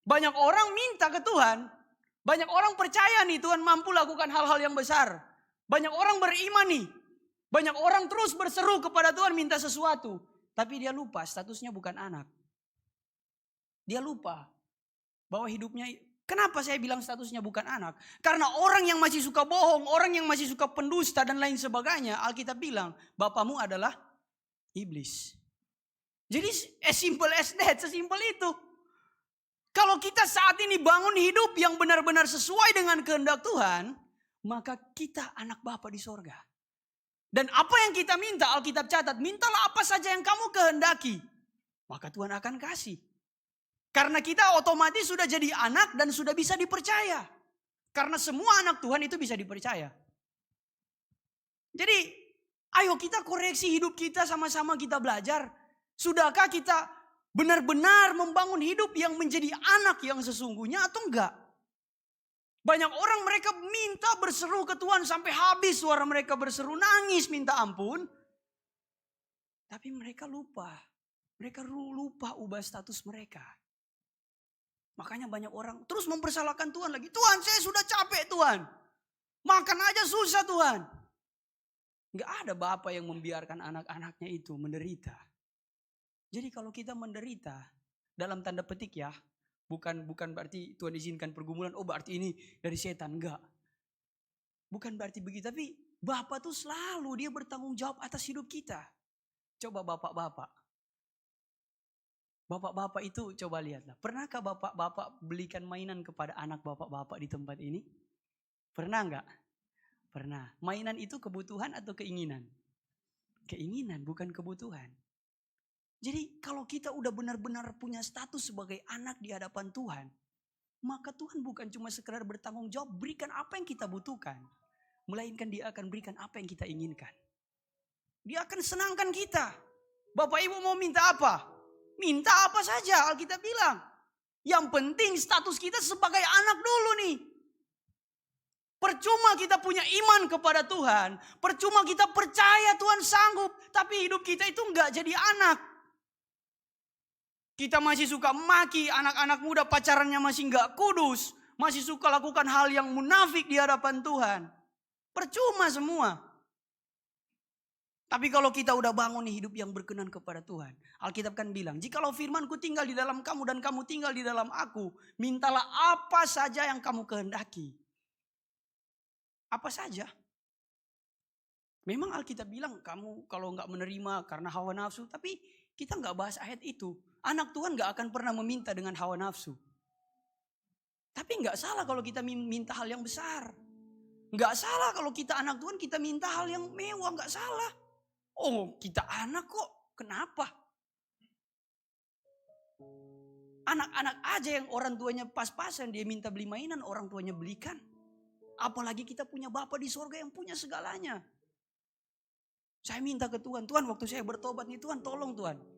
Speaker 4: Banyak orang minta ke Tuhan, banyak orang percaya nih Tuhan mampu lakukan hal-hal yang besar. Banyak orang beriman nih. Banyak orang terus berseru kepada Tuhan minta sesuatu. Tapi dia lupa statusnya bukan anak. Dia lupa bahwa hidupnya... Kenapa saya bilang statusnya bukan anak? Karena orang yang masih suka bohong, orang yang masih suka pendusta dan lain sebagainya. Alkitab bilang, bapamu adalah iblis. Jadi as simple as that, sesimpel itu. Kalau kita saat ini bangun hidup yang benar-benar sesuai dengan kehendak Tuhan, maka kita anak Bapa di sorga. Dan apa yang kita minta, Alkitab catat, mintalah apa saja yang kamu kehendaki. Maka Tuhan akan kasih. Karena kita otomatis sudah jadi anak dan sudah bisa dipercaya. Karena semua anak Tuhan itu bisa dipercaya. Jadi ayo kita koreksi hidup kita, sama-sama kita belajar. Sudahkah kita benar-benar membangun hidup yang menjadi anak yang sesungguhnya atau enggak? Banyak orang mereka minta berseru ke Tuhan sampai habis suara mereka berseru, nangis minta ampun. Tapi mereka lupa. Mereka lupa ubah status mereka. Makanya banyak orang terus mempersalahkan Tuhan lagi. Tuhan, saya sudah capek Tuhan. Makan aja susah Tuhan. Gak ada Bapa yang membiarkan anak-anaknya itu menderita. Jadi kalau kita menderita, dalam tanda petik ya, bukan berarti Tuhan izinkan pergumulan, oh berarti ini dari setan, enggak. Bukan berarti begitu, tapi Bapa tuh selalu dia bertanggung jawab atas hidup kita. Coba bapak-bapak. Bapak-bapak itu coba lihatlah. Pernahkah bapak-bapak belikan mainan kepada anak bapak-bapak di tempat ini? Pernah enggak? Pernah. Mainan itu kebutuhan atau keinginan? Keinginan, bukan kebutuhan. Jadi kalau kita udah benar-benar punya status sebagai anak di hadapan Tuhan, maka Tuhan bukan cuma sekedar bertanggung jawab berikan apa yang kita butuhkan, melainkan Dia akan berikan apa yang kita inginkan. Dia akan senangkan kita. Bapak Ibu mau minta apa? Minta apa saja, Alkitab bilang. Yang penting status kita sebagai anak dulu nih. Percuma kita punya iman kepada Tuhan, percuma kita percaya Tuhan sanggup, tapi hidup kita itu enggak jadi anak. Kita masih suka maki anak-anak muda, pacarannya masih enggak kudus. Masih suka lakukan hal yang munafik di hadapan Tuhan. Percuma semua. Tapi kalau kita udah bangun nih hidup yang berkenan kepada Tuhan. Alkitab kan bilang, jikalau firmanku tinggal di dalam kamu dan kamu tinggal di dalam aku. Mintalah apa saja yang kamu kehendaki. Apa saja. Memang Alkitab bilang kamu kalau enggak menerima karena hawa nafsu. Tapi kita enggak bahas ayat itu. Anak Tuhan gak akan pernah meminta dengan hawa nafsu. Tapi gak salah kalau kita minta hal yang besar. Gak salah kalau kita anak Tuhan kita minta hal yang mewah, gak salah. Oh kita anak kok, kenapa? Anak-anak aja yang orang tuanya pas-pasan dia minta beli mainan, orang tuanya belikan. Apalagi kita punya Bapa di sorga yang punya segalanya. Saya minta ke Tuhan, Tuhan waktu saya bertobat nih Tuhan tolong Tuhan.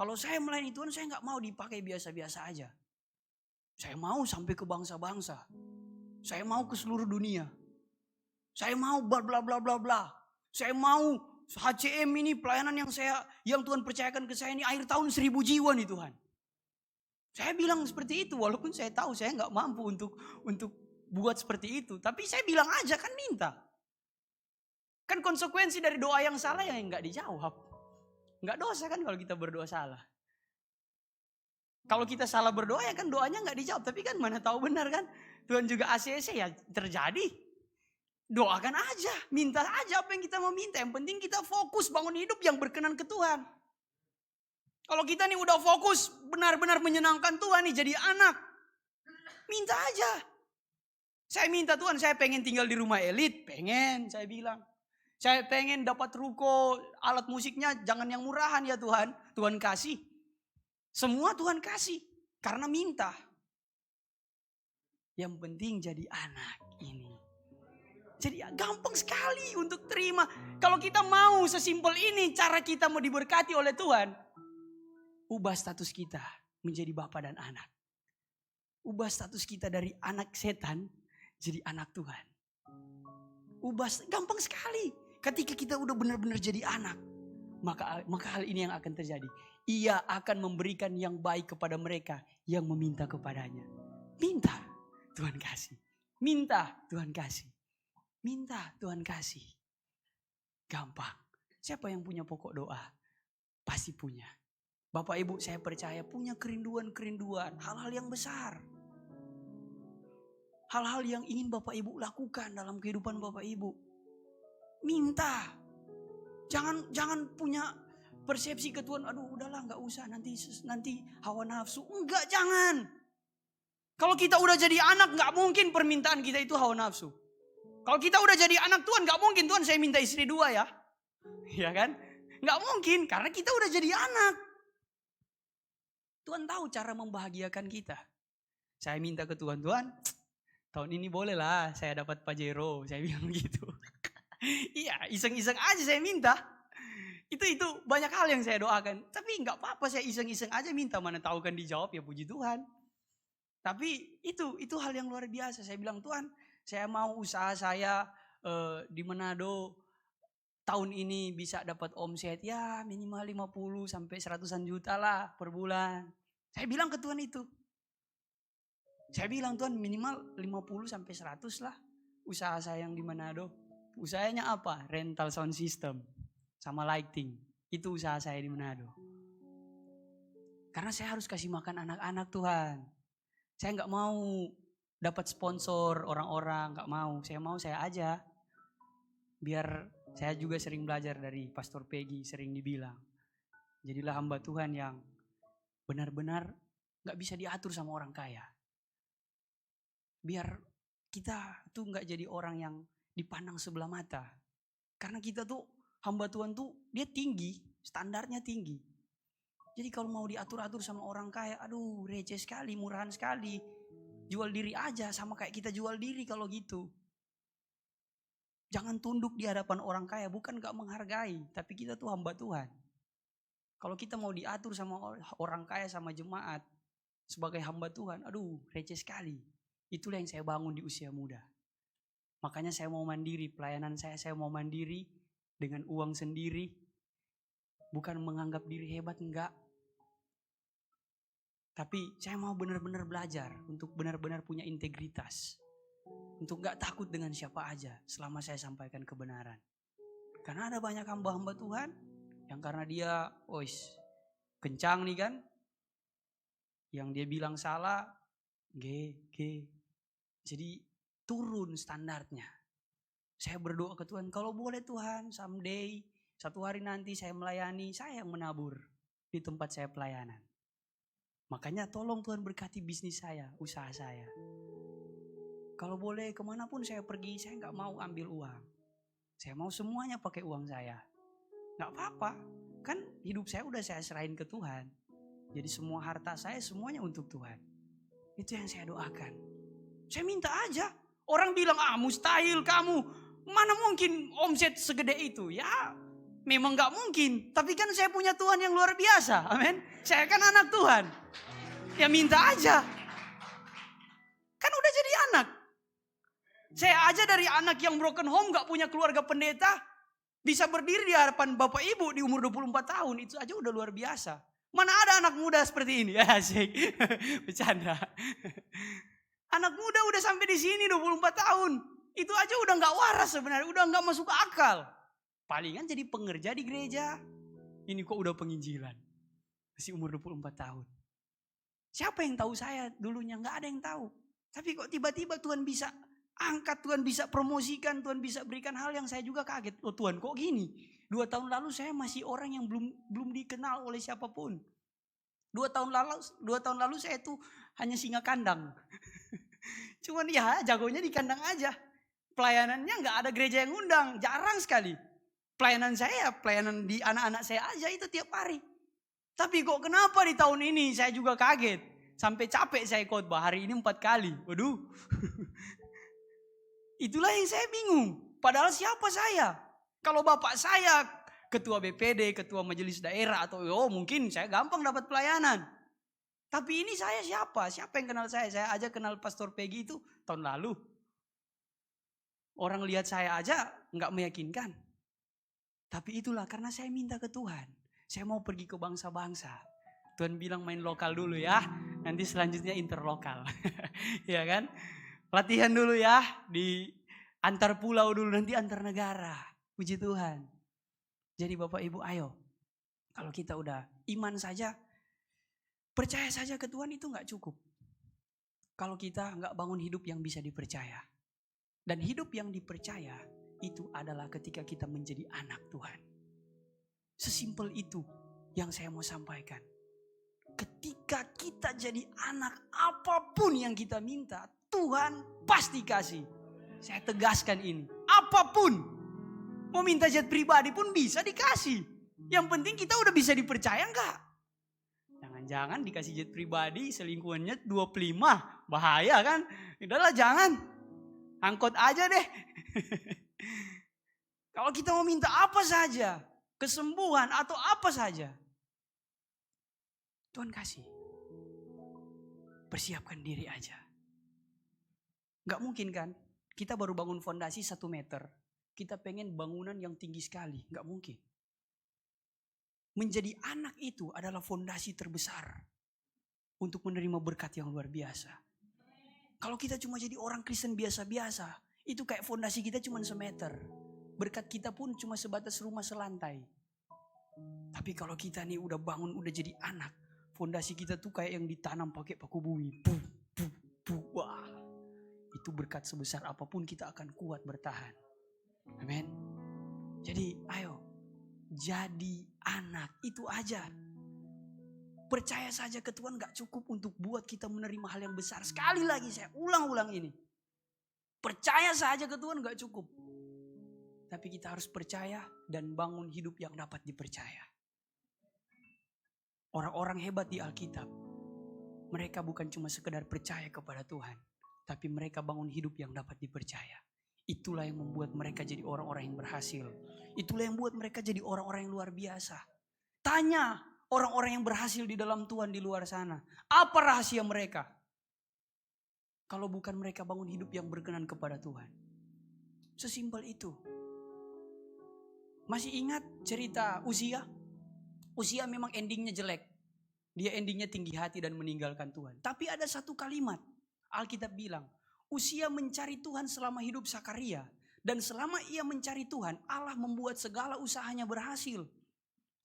Speaker 4: Kalau saya melayani Tuhan, saya nggak mau dipakai biasa-biasa aja. Saya mau sampai ke bangsa-bangsa. Saya mau ke seluruh dunia. Saya mau bla bla bla bla bla. Saya mau HCM ini pelayanan yang Tuhan percayakan ke saya ini akhir tahun 1000 jiwa nih Tuhan. Saya bilang seperti itu walaupun saya tahu saya nggak mampu untuk buat seperti itu. Tapi saya bilang aja kan minta. Kan konsekuensi dari doa yang salah yang nggak dijawab. Nggak dosa kan kalau kita berdoa salah. Kalau kita salah berdoa ya kan doanya nggak dijawab. Tapi kan mana tahu benar kan. Tuhan juga ACC ya terjadi. Doakan aja, minta aja apa yang kita mau minta. Yang penting kita fokus bangun hidup yang berkenan ke Tuhan. Kalau kita nih udah fokus benar-benar menyenangkan Tuhan nih jadi anak. Minta aja. Saya minta Tuhan, saya pengen tinggal di rumah elit. Pengen, saya bilang. Saya pengen dapat ruko, alat musiknya jangan yang murahan ya Tuhan. Tuhan kasih. Semua Tuhan kasih. Karena minta. Yang penting jadi anak ini. Jadi gampang sekali untuk terima. Kalau kita mau sesimpel ini cara kita mau diberkati oleh Tuhan. Ubah status kita menjadi bapa dan anak. Ubah status kita dari anak setan jadi anak Tuhan. Gampang sekali. Ketika kita udah benar-benar jadi anak. Maka hal ini yang akan terjadi. Ia akan memberikan yang baik kepada mereka yang meminta kepadanya. Minta Tuhan kasih. Minta Tuhan kasih. Minta Tuhan kasih. Gampang. Siapa yang punya pokok doa? Pasti punya. Bapak Ibu saya percaya punya kerinduan-kerinduan. Hal-hal yang besar. Hal-hal yang ingin Bapak Ibu lakukan dalam kehidupan Bapak Ibu. Minta. Jangan punya persepsi ke Tuhan. Aduh udahlah gak usah nanti hawa nafsu. Enggak, jangan. Kalau kita udah jadi anak gak mungkin permintaan kita itu hawa nafsu. Kalau kita udah jadi anak Tuhan, gak mungkin Tuhan saya minta istri 2 ya. Ya kan? Gak mungkin, karena kita udah jadi anak. Tuhan tahu cara membahagiakan kita. Saya minta ke Tuhan, Tuhan tahun ini boleh lah saya dapat Pajero. Saya bilang gitu. Iya, iseng-iseng aja saya minta. Itu banyak hal yang saya doakan. Tapi gak apa-apa saya iseng-iseng aja minta. Mana tahu kan dijawab ya puji Tuhan. Tapi itu hal yang luar biasa. Saya bilang Tuhan, saya mau usaha saya di Manado tahun ini bisa dapat omset ya minimal 50 sampai 100-an juta lah per bulan. Saya bilang ke Tuhan itu. Saya bilang Tuhan minimal 50 sampai 100 lah usaha saya yang di Manado. Usahanya apa? Rental sound system sama lighting. Itu usaha saya di Manado. Karena saya harus kasih makan anak-anak Tuhan. Saya nggak mau dapat sponsor orang-orang, nggak mau. Saya mau saya aja. Biar saya juga sering belajar dari Pastor Peggy, sering dibilang. Jadilah hamba Tuhan yang benar-benar nggak bisa diatur sama orang kaya. Biar kita tuh nggak jadi orang yang dipandang sebelah mata. Karena kita tuh hamba Tuhan tuh dia tinggi, standarnya tinggi. Jadi kalau mau diatur-atur sama orang kaya, aduh receh sekali, murahan sekali. Jual diri aja sama kayak kita jual diri kalau gitu. Jangan tunduk di hadapan orang kaya, bukan gak menghargai, tapi kita tuh hamba Tuhan. Kalau kita mau diatur sama orang kaya sama jemaat sebagai hamba Tuhan, aduh receh sekali. Itulah yang saya bangun di usia muda. Makanya saya mau mandiri, pelayanan saya mau mandiri dengan uang sendiri. Bukan menganggap diri hebat, enggak. Tapi saya mau benar-benar belajar untuk benar-benar punya integritas. Untuk gak takut dengan siapa aja selama saya sampaikan kebenaran. Karena ada banyak hamba-hamba Tuhan yang karena dia kencang nih kan. Yang dia bilang salah, jadi turun standarnya. Saya berdoa ke Tuhan, kalau boleh Tuhan someday, satu hari nanti saya melayani, saya yang menabur di tempat saya pelayanan. Makanya tolong Tuhan berkati bisnis saya, usaha saya. Kalau boleh kemanapun saya pergi, saya gak mau ambil uang. Saya mau semuanya pakai uang saya. Gak apa-apa, kan hidup saya udah saya serahin ke Tuhan. Jadi semua harta saya semuanya untuk Tuhan. Itu yang saya doakan. Saya minta aja. Orang bilang, mustahil kamu. Mana mungkin omset segede itu? Ya memang gak mungkin. Tapi kan saya punya Tuhan yang luar biasa. Amin. Saya kan anak Tuhan. Ya minta aja. Kan udah jadi anak. Saya aja dari anak yang broken home gak punya keluarga pendeta. Bisa berdiri di hadapan Bapak Ibu di umur 24 tahun. Itu aja udah luar biasa. Mana ada anak muda seperti ini? Asik. Bercanda. Anak muda udah sampai di sini 24 tahun. Itu aja udah gak waras sebenarnya. Udah gak masuk akal. Palingan jadi pengerja di gereja. Ini kok udah penginjilan. Masih umur 24 tahun. Siapa yang tahu saya dulunya? Gak ada yang tahu. Tapi kok tiba-tiba Tuhan bisa angkat, Tuhan bisa promosikan, Tuhan bisa berikan hal yang saya juga kaget. Oh Tuhan kok gini? 2 tahun lalu saya masih orang yang belum dikenal oleh siapapun. 2 tahun lalu saya tuh hanya singa kandang. Cuman ya jagonya di kandang aja. Pelayanannya nggak ada gereja yang undang, jarang sekali. Pelayanan saya, pelayanan di anak-anak saya aja itu tiap hari. Tapi kok kenapa di tahun ini saya juga kaget. Sampai capek saya khotbah hari ini 4 kali. Waduh. Itulah yang saya bingung. Padahal siapa saya? Kalau bapak saya ketua BPD, ketua majelis daerah atau mungkin saya gampang dapat pelayanan. Tapi ini saya siapa? Siapa yang kenal saya? Saya aja kenal Pastor Peggy itu tahun lalu. Orang lihat saya aja nggak meyakinkan. Tapi itulah karena saya minta ke Tuhan. Saya mau pergi ke bangsa-bangsa. Tuhan bilang main lokal dulu ya. Nanti selanjutnya interlokal. Ya kan? Latihan dulu ya. Di antar pulau dulu, nanti antar negara. Puji Tuhan. Jadi Bapak Ibu ayo. Kalau kita udah iman saja. Percaya saja ke Tuhan itu gak cukup. Kalau kita gak bangun hidup yang bisa dipercaya. Dan hidup yang dipercaya itu adalah ketika kita menjadi anak Tuhan. Sesimpel itu yang saya mau sampaikan. Ketika kita jadi anak, apapun yang kita minta, Tuhan pasti kasih. Saya tegaskan ini. Apapun. Mau minta jet pribadi pun bisa dikasih. Yang penting kita udah bisa dipercaya enggak? Jangan-jangan dikasih jet pribadi selingkuhannya 25. Bahaya kan? Udahlah jangan. Angkot aja deh. Kalau kita mau minta apa saja. Kesembuhan atau apa saja. Tuhan kasih. Persiapkan diri aja. Gak mungkin kan? Kita baru bangun fondasi 1 meter. Kita pengen bangunan yang tinggi sekali. Gak mungkin. Menjadi anak itu adalah fondasi terbesar. Untuk menerima berkat yang luar biasa. Kalau kita cuma jadi orang Kristen biasa-biasa. Itu kayak fondasi kita cuma semeter. Berkat kita pun cuma sebatas rumah selantai. Tapi kalau kita nih udah bangun, udah jadi anak. Fondasi kita tuh kayak yang ditanam pakai paku bumi. Wah. Itu berkat sebesar apapun kita akan kuat bertahan. Amin. Jadi ayo. Jadi anak. Itu aja. Percaya saja ke Tuhan gak cukup untuk buat kita menerima hal yang besar. Sekali lagi saya ulang-ulang ini. Percaya saja ke Tuhan gak cukup. Tapi kita harus percaya dan bangun hidup yang dapat dipercaya. Orang-orang hebat di Alkitab. Mereka bukan cuma sekedar percaya kepada Tuhan. Tapi mereka bangun hidup yang dapat dipercaya. Itulah yang membuat mereka jadi orang-orang yang berhasil. Itulah yang membuat mereka jadi orang-orang yang luar biasa. Tanya orang-orang yang berhasil di dalam Tuhan di luar sana. Apa rahasia mereka? Kalau bukan mereka bangun hidup yang berkenan kepada Tuhan. Sesimpel itu. Masih ingat cerita Uzia? Uzia memang endingnya jelek. Dia endingnya tinggi hati dan meninggalkan Tuhan. Tapi ada satu kalimat. Alkitab bilang. Uzia mencari Tuhan selama hidup Sakaria. Dan selama ia mencari Tuhan. Allah membuat segala usahanya berhasil.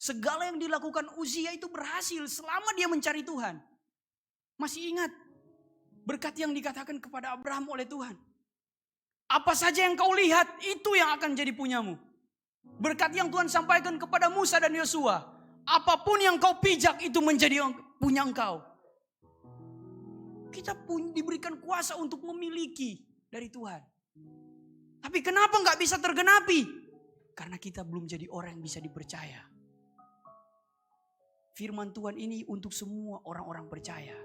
Speaker 4: Segala yang dilakukan Uzia itu berhasil selama dia mencari Tuhan. Masih ingat berkat yang dikatakan kepada Abraham oleh Tuhan. Apa saja yang kau lihat itu yang akan jadi punyamu. Berkat yang Tuhan sampaikan kepada Musa dan Yosua. Apapun yang kau pijak itu menjadi punya engkau. Kita pun diberikan kuasa untuk memiliki dari Tuhan. Tapi kenapa gak bisa tergenapi? Karena kita belum jadi orang yang bisa dipercaya. Firman Tuhan ini untuk semua orang-orang percaya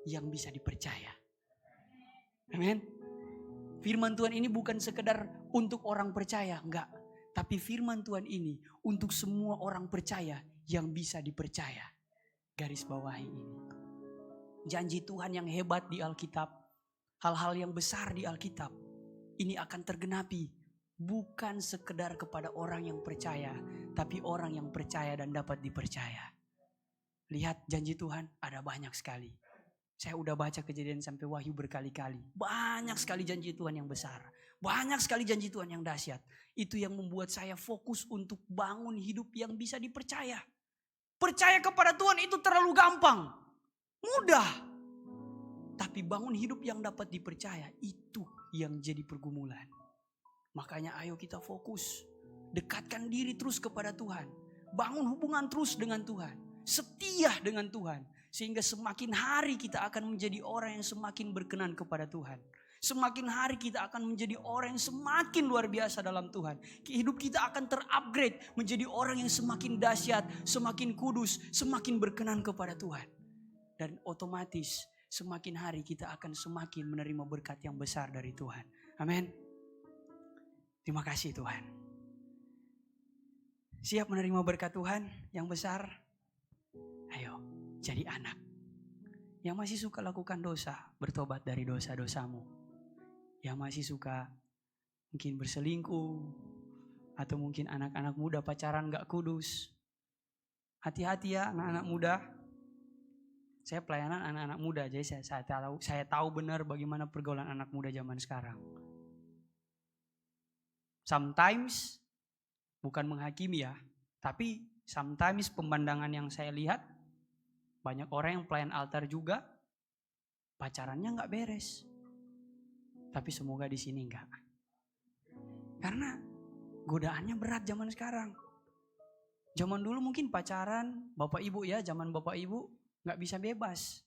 Speaker 4: yang bisa dipercaya. Amin. Firman Tuhan ini bukan sekedar untuk orang percaya, enggak. Tapi firman Tuhan ini untuk semua orang percaya yang bisa dipercaya. Garis bawahi ini. Janji Tuhan yang hebat di Alkitab, hal-hal yang besar di Alkitab, ini akan tergenapi. Bukan sekedar kepada orang yang percaya, tapi orang yang percaya dan dapat dipercaya. Lihat janji Tuhan ada banyak sekali. Saya udah baca Kejadian sampai Wahyu berkali-kali. Banyak sekali janji Tuhan yang besar. Banyak sekali janji Tuhan yang dahsyat. Itu yang membuat saya fokus untuk bangun hidup yang bisa dipercaya. Percaya kepada Tuhan itu terlalu gampang. Mudah. Tapi bangun hidup yang dapat dipercaya itu yang jadi pergumulan. Makanya ayo kita fokus. Dekatkan diri terus kepada Tuhan. Bangun hubungan terus dengan Tuhan. Setia dengan Tuhan. Sehingga semakin hari kita akan menjadi orang yang semakin berkenan kepada Tuhan. Semakin hari kita akan menjadi orang yang semakin luar biasa dalam Tuhan. Hidup kita akan terupgrade menjadi orang yang semakin dahsyat, semakin kudus, semakin berkenan kepada Tuhan. Dan otomatis semakin hari kita akan semakin menerima berkat yang besar dari Tuhan. Amin. Terima kasih Tuhan. Siap menerima berkat Tuhan yang besar? Ayo jadi anak yang masih suka lakukan dosa, bertobat dari dosa-dosamu. Yang masih suka mungkin berselingkuh, atau mungkin anak-anak muda pacaran gak kudus. Hati-hati ya anak-anak muda. Saya pelayanan anak-anak muda, jadi saya tahu benar bagaimana pergaulan anak muda zaman sekarang. Sometimes, bukan menghakimi ya, tapi sometimes pemandangan yang saya lihat, banyak orang yang pelayan altar juga, pacarannya gak beres. Tapi semoga di sini enggak. Karena godaannya berat zaman sekarang. Zaman dulu mungkin pacaran, bapak ibu ya, zaman bapak ibu enggak bisa bebas.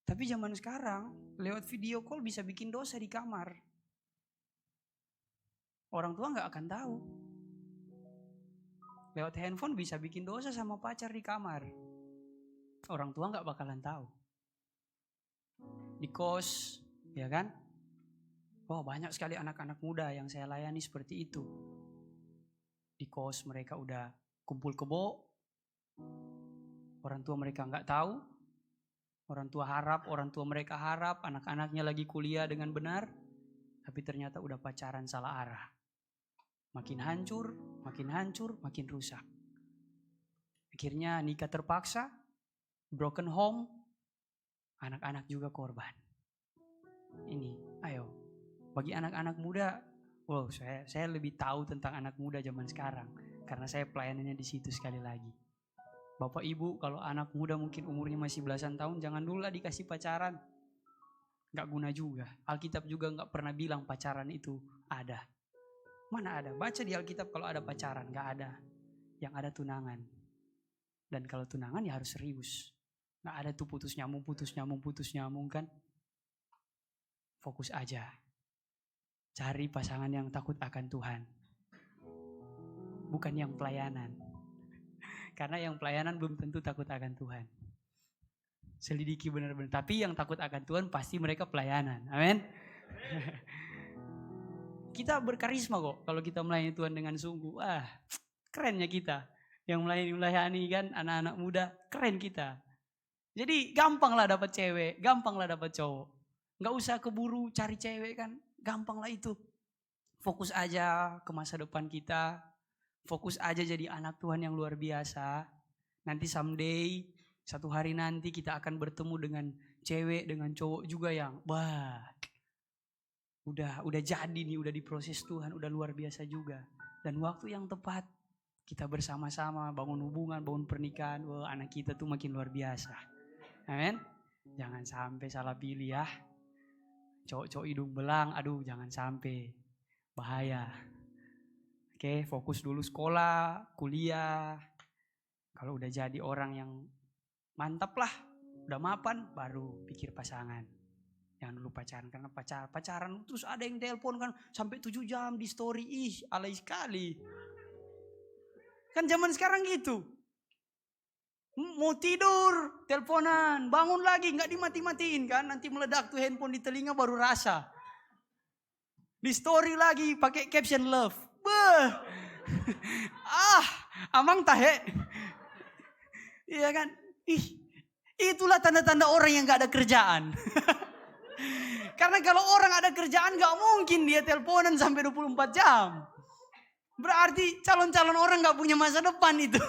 Speaker 4: Tapi zaman sekarang lewat video call bisa bikin dosa di kamar. Orang tua enggak akan tahu. Lewat handphone bisa bikin dosa sama pacar di kamar. Orang tua enggak bakalan tahu. Di kos, ya kan? Oh, banyak sekali anak-anak muda yang saya layani seperti itu. Di kos mereka udah kumpul kebo. Orang tua mereka nggak tahu. Orang tua mereka harap anak-anaknya lagi kuliah dengan benar. Tapi ternyata udah pacaran salah arah. Makin hancur, makin rusak. Akhirnya nikah terpaksa, broken home, anak-anak juga korban. Ini, ayo. Bagi anak-anak muda, wow, saya lebih tahu tentang anak muda zaman sekarang. Karena saya pelayanannya di situ sekali lagi. Bapak ibu, kalau anak muda mungkin umurnya masih belasan tahun, jangan dulu lah dikasih pacaran. Gak guna juga. Alkitab juga gak pernah bilang pacaran itu ada. Mana ada? Baca di Alkitab kalau ada pacaran, gak ada. Yang ada tunangan. Dan kalau tunangan ya harus serius. Gak ada tuh putus nyambung kan. Fokus aja. Cari pasangan yang takut akan Tuhan. Bukan yang pelayanan. Karena yang pelayanan belum tentu takut akan Tuhan. Selidiki benar-benar. Tapi yang takut akan Tuhan pasti mereka pelayanan. Amin. Kita berkarisma kok. Kalau kita melayani Tuhan dengan sungguh. Kerennya kita. Yang melayani kan anak-anak muda. Keren kita. Jadi gampang lah dapat cewek. Gampang lah dapat cowok. Gak usah keburu cari cewek kan. Gampang lah itu. Fokus aja ke masa depan kita. Fokus aja jadi anak Tuhan yang luar biasa. Nanti someday, satu hari nanti kita akan bertemu dengan cewek, dengan cowok juga yang udah jadi nih, udah diproses Tuhan, udah luar biasa juga. Dan waktu yang tepat kita bersama-sama bangun hubungan, bangun pernikahan. Wah, anak kita tuh makin luar biasa. Amin. Jangan sampai salah pilih ya. Cowok-cowok hidung belang, aduh jangan sampai, bahaya. Oke, fokus dulu sekolah, kuliah. Kalau udah jadi orang yang mantap lah, udah mapan, baru pikir pasangan. Jangan dulu pacaran, karena pacaran terus ada yang telepon kan sampai 7 jam di story, alay sekali. Kan zaman sekarang gitu. Mau tidur, teleponan, bangun lagi, nggak dimati-matiin kan, nanti meledak tuh handphone di telinga baru rasa. Di story lagi pakai caption love. Amang tahe. Iya kan? Itulah tanda-tanda orang yang nggak ada kerjaan. Karena kalau orang ada kerjaan nggak mungkin dia teleponan sampai 24 jam. Berarti calon-calon orang nggak punya masa depan itu.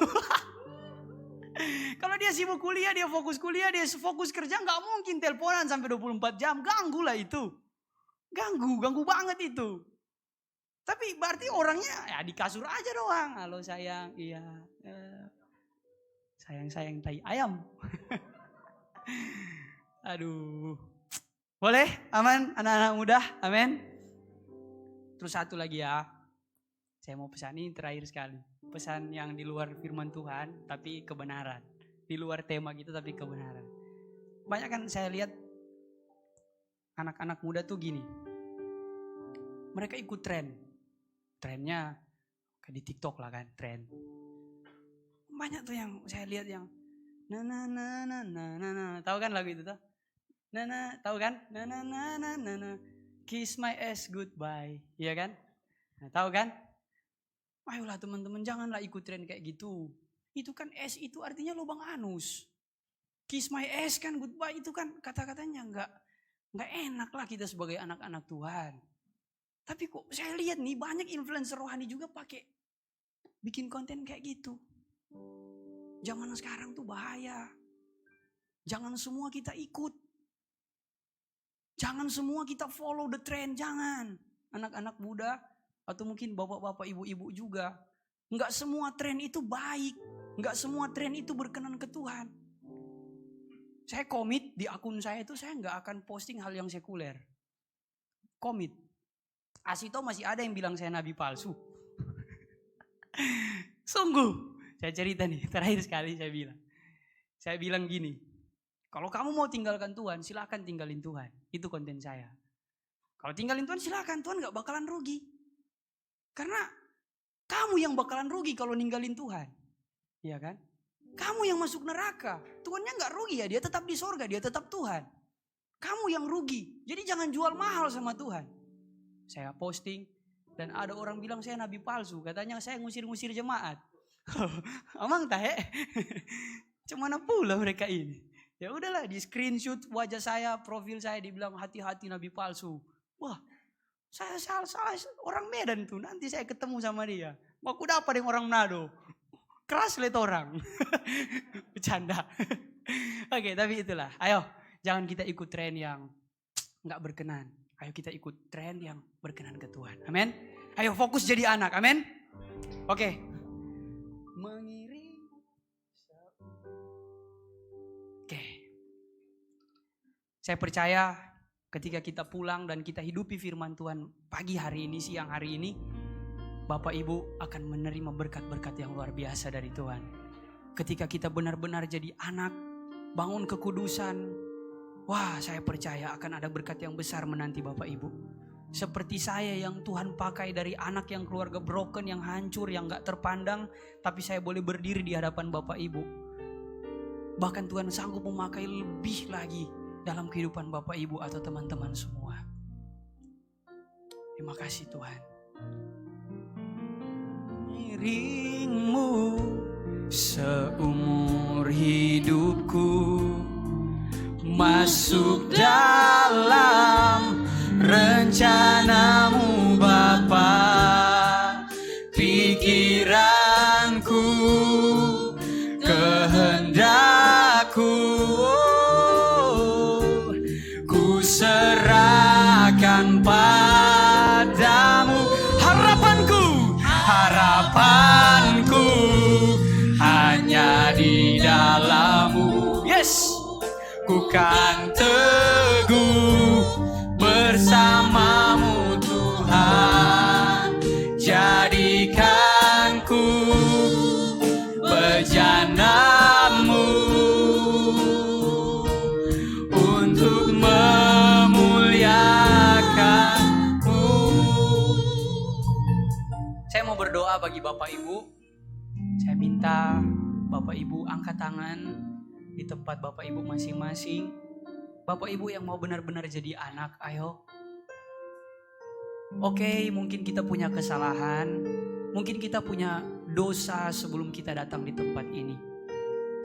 Speaker 4: Kalau dia sibuk kuliah, dia fokus kuliah, dia fokus kerja, nggak mungkin teleponan sampai 24 jam. Ganggu lah itu. Ganggu banget itu. Tapi berarti orangnya ya di kasur aja doang. Halo sayang, iya. Sayang tai ayam. Aduh. Boleh? Aman anak-anak muda? Amin. Terus satu lagi ya. Saya mau pesan ini terakhir sekali. Pesan yang di luar firman Tuhan tapi kebenaran. Di luar tema gitu tapi kebenaran. Banyak kan saya lihat anak-anak muda tuh gini. Mereka ikut tren. Trennya kayak di TikTok lah kan, tren. Banyak tuh yang saya lihat yang tahu kan lagu itu tuh? Tahu kan? Kiss my ass goodbye, iya kan? Nah, tahu kan? Ayolah teman-teman, janganlah ikut tren kayak gitu. Itu kan S itu artinya lubang anus. Kiss my ass kan goodbye itu kan kata-katanya nggak enak lah kita sebagai anak-anak Tuhan. Tapi kok saya lihat nih banyak influencer rohani juga pakai bikin konten kayak gitu. Zaman sekarang tuh bahaya. Jangan semua kita ikut. Jangan semua kita follow the trend, jangan. Anak-anak muda atau mungkin bapak-bapak ibu-ibu juga. Enggak semua tren itu baik. Enggak semua tren itu berkenan ke Tuhan. Saya komit di akun saya itu saya enggak akan posting hal yang sekuler. Komit. Asito masih ada yang bilang saya nabi palsu. Sungguh. Saya cerita nih, terakhir sekali saya bilang. Saya bilang gini, kalau kamu mau tinggalkan Tuhan, silakan tinggalin Tuhan. Itu konten saya. Kalau tinggalin Tuhan silakan, Tuhan gak bakalan rugi. Karena kamu yang bakalan rugi kalau ninggalin Tuhan. Iya kan? Kamu yang masuk neraka. Tuhannya gak rugi ya, dia tetap di sorga, dia tetap Tuhan. Kamu yang rugi. Jadi jangan jual mahal sama Tuhan. Saya posting dan ada orang bilang saya nabi palsu. Katanya saya ngusir-ngusir jemaat. Amang tahe. Cemana pula mereka ini. Ya udahlah di screenshot wajah saya, profil saya dibilang hati-hati nabi palsu. Wah, saya salah orang Medan tuh. Nanti saya ketemu sama dia. Aku dapat yang orang Manado. Keras lihat orang. Bercanda. Oke, tapi itulah. Ayo, jangan kita ikut tren yang nggak berkenan. Ayo kita ikut tren yang berkenan ke Tuhan. Amin. Ayo fokus jadi anak. Amin. Oke. Mengiring. Oke. Saya percaya ketika kita pulang dan kita hidupi firman Tuhan pagi hari ini, siang hari ini, Bapak Ibu akan menerima berkat-berkat yang luar biasa dari Tuhan. Ketika kita benar-benar jadi anak, bangun kekudusan, wah saya percaya akan ada berkat yang besar menanti Bapak Ibu. Seperti saya yang Tuhan pakai dari anak yang keluarga broken, yang hancur, yang gak terpandang. Tapi saya boleh berdiri di hadapan Bapak Ibu. Bahkan Tuhan sanggup memakai lebih lagi dalam kehidupan Bapak Ibu atau teman-teman semua. Terima kasih Tuhan. Iringmu seumur hidupku, masuk dalam rencanamu Bapa. Pikiranku, kehendakku, ku serahkan padamu. Harapanku hanya di dalam-Mu. Yes, ku kan teguh bersamamu Tuhan. Jadikan ku bejana-Mu untuk memuliakan-Mu. Saya mau berdoa bagi Bapak Ibu. Saya minta Bapak Ibu angkat tangan di tempat Bapak Ibu masing-masing. Bapak Ibu yang mau benar-benar jadi anak, ayo. Oke, mungkin kita punya kesalahan. Mungkin kita punya dosa sebelum kita datang di tempat ini.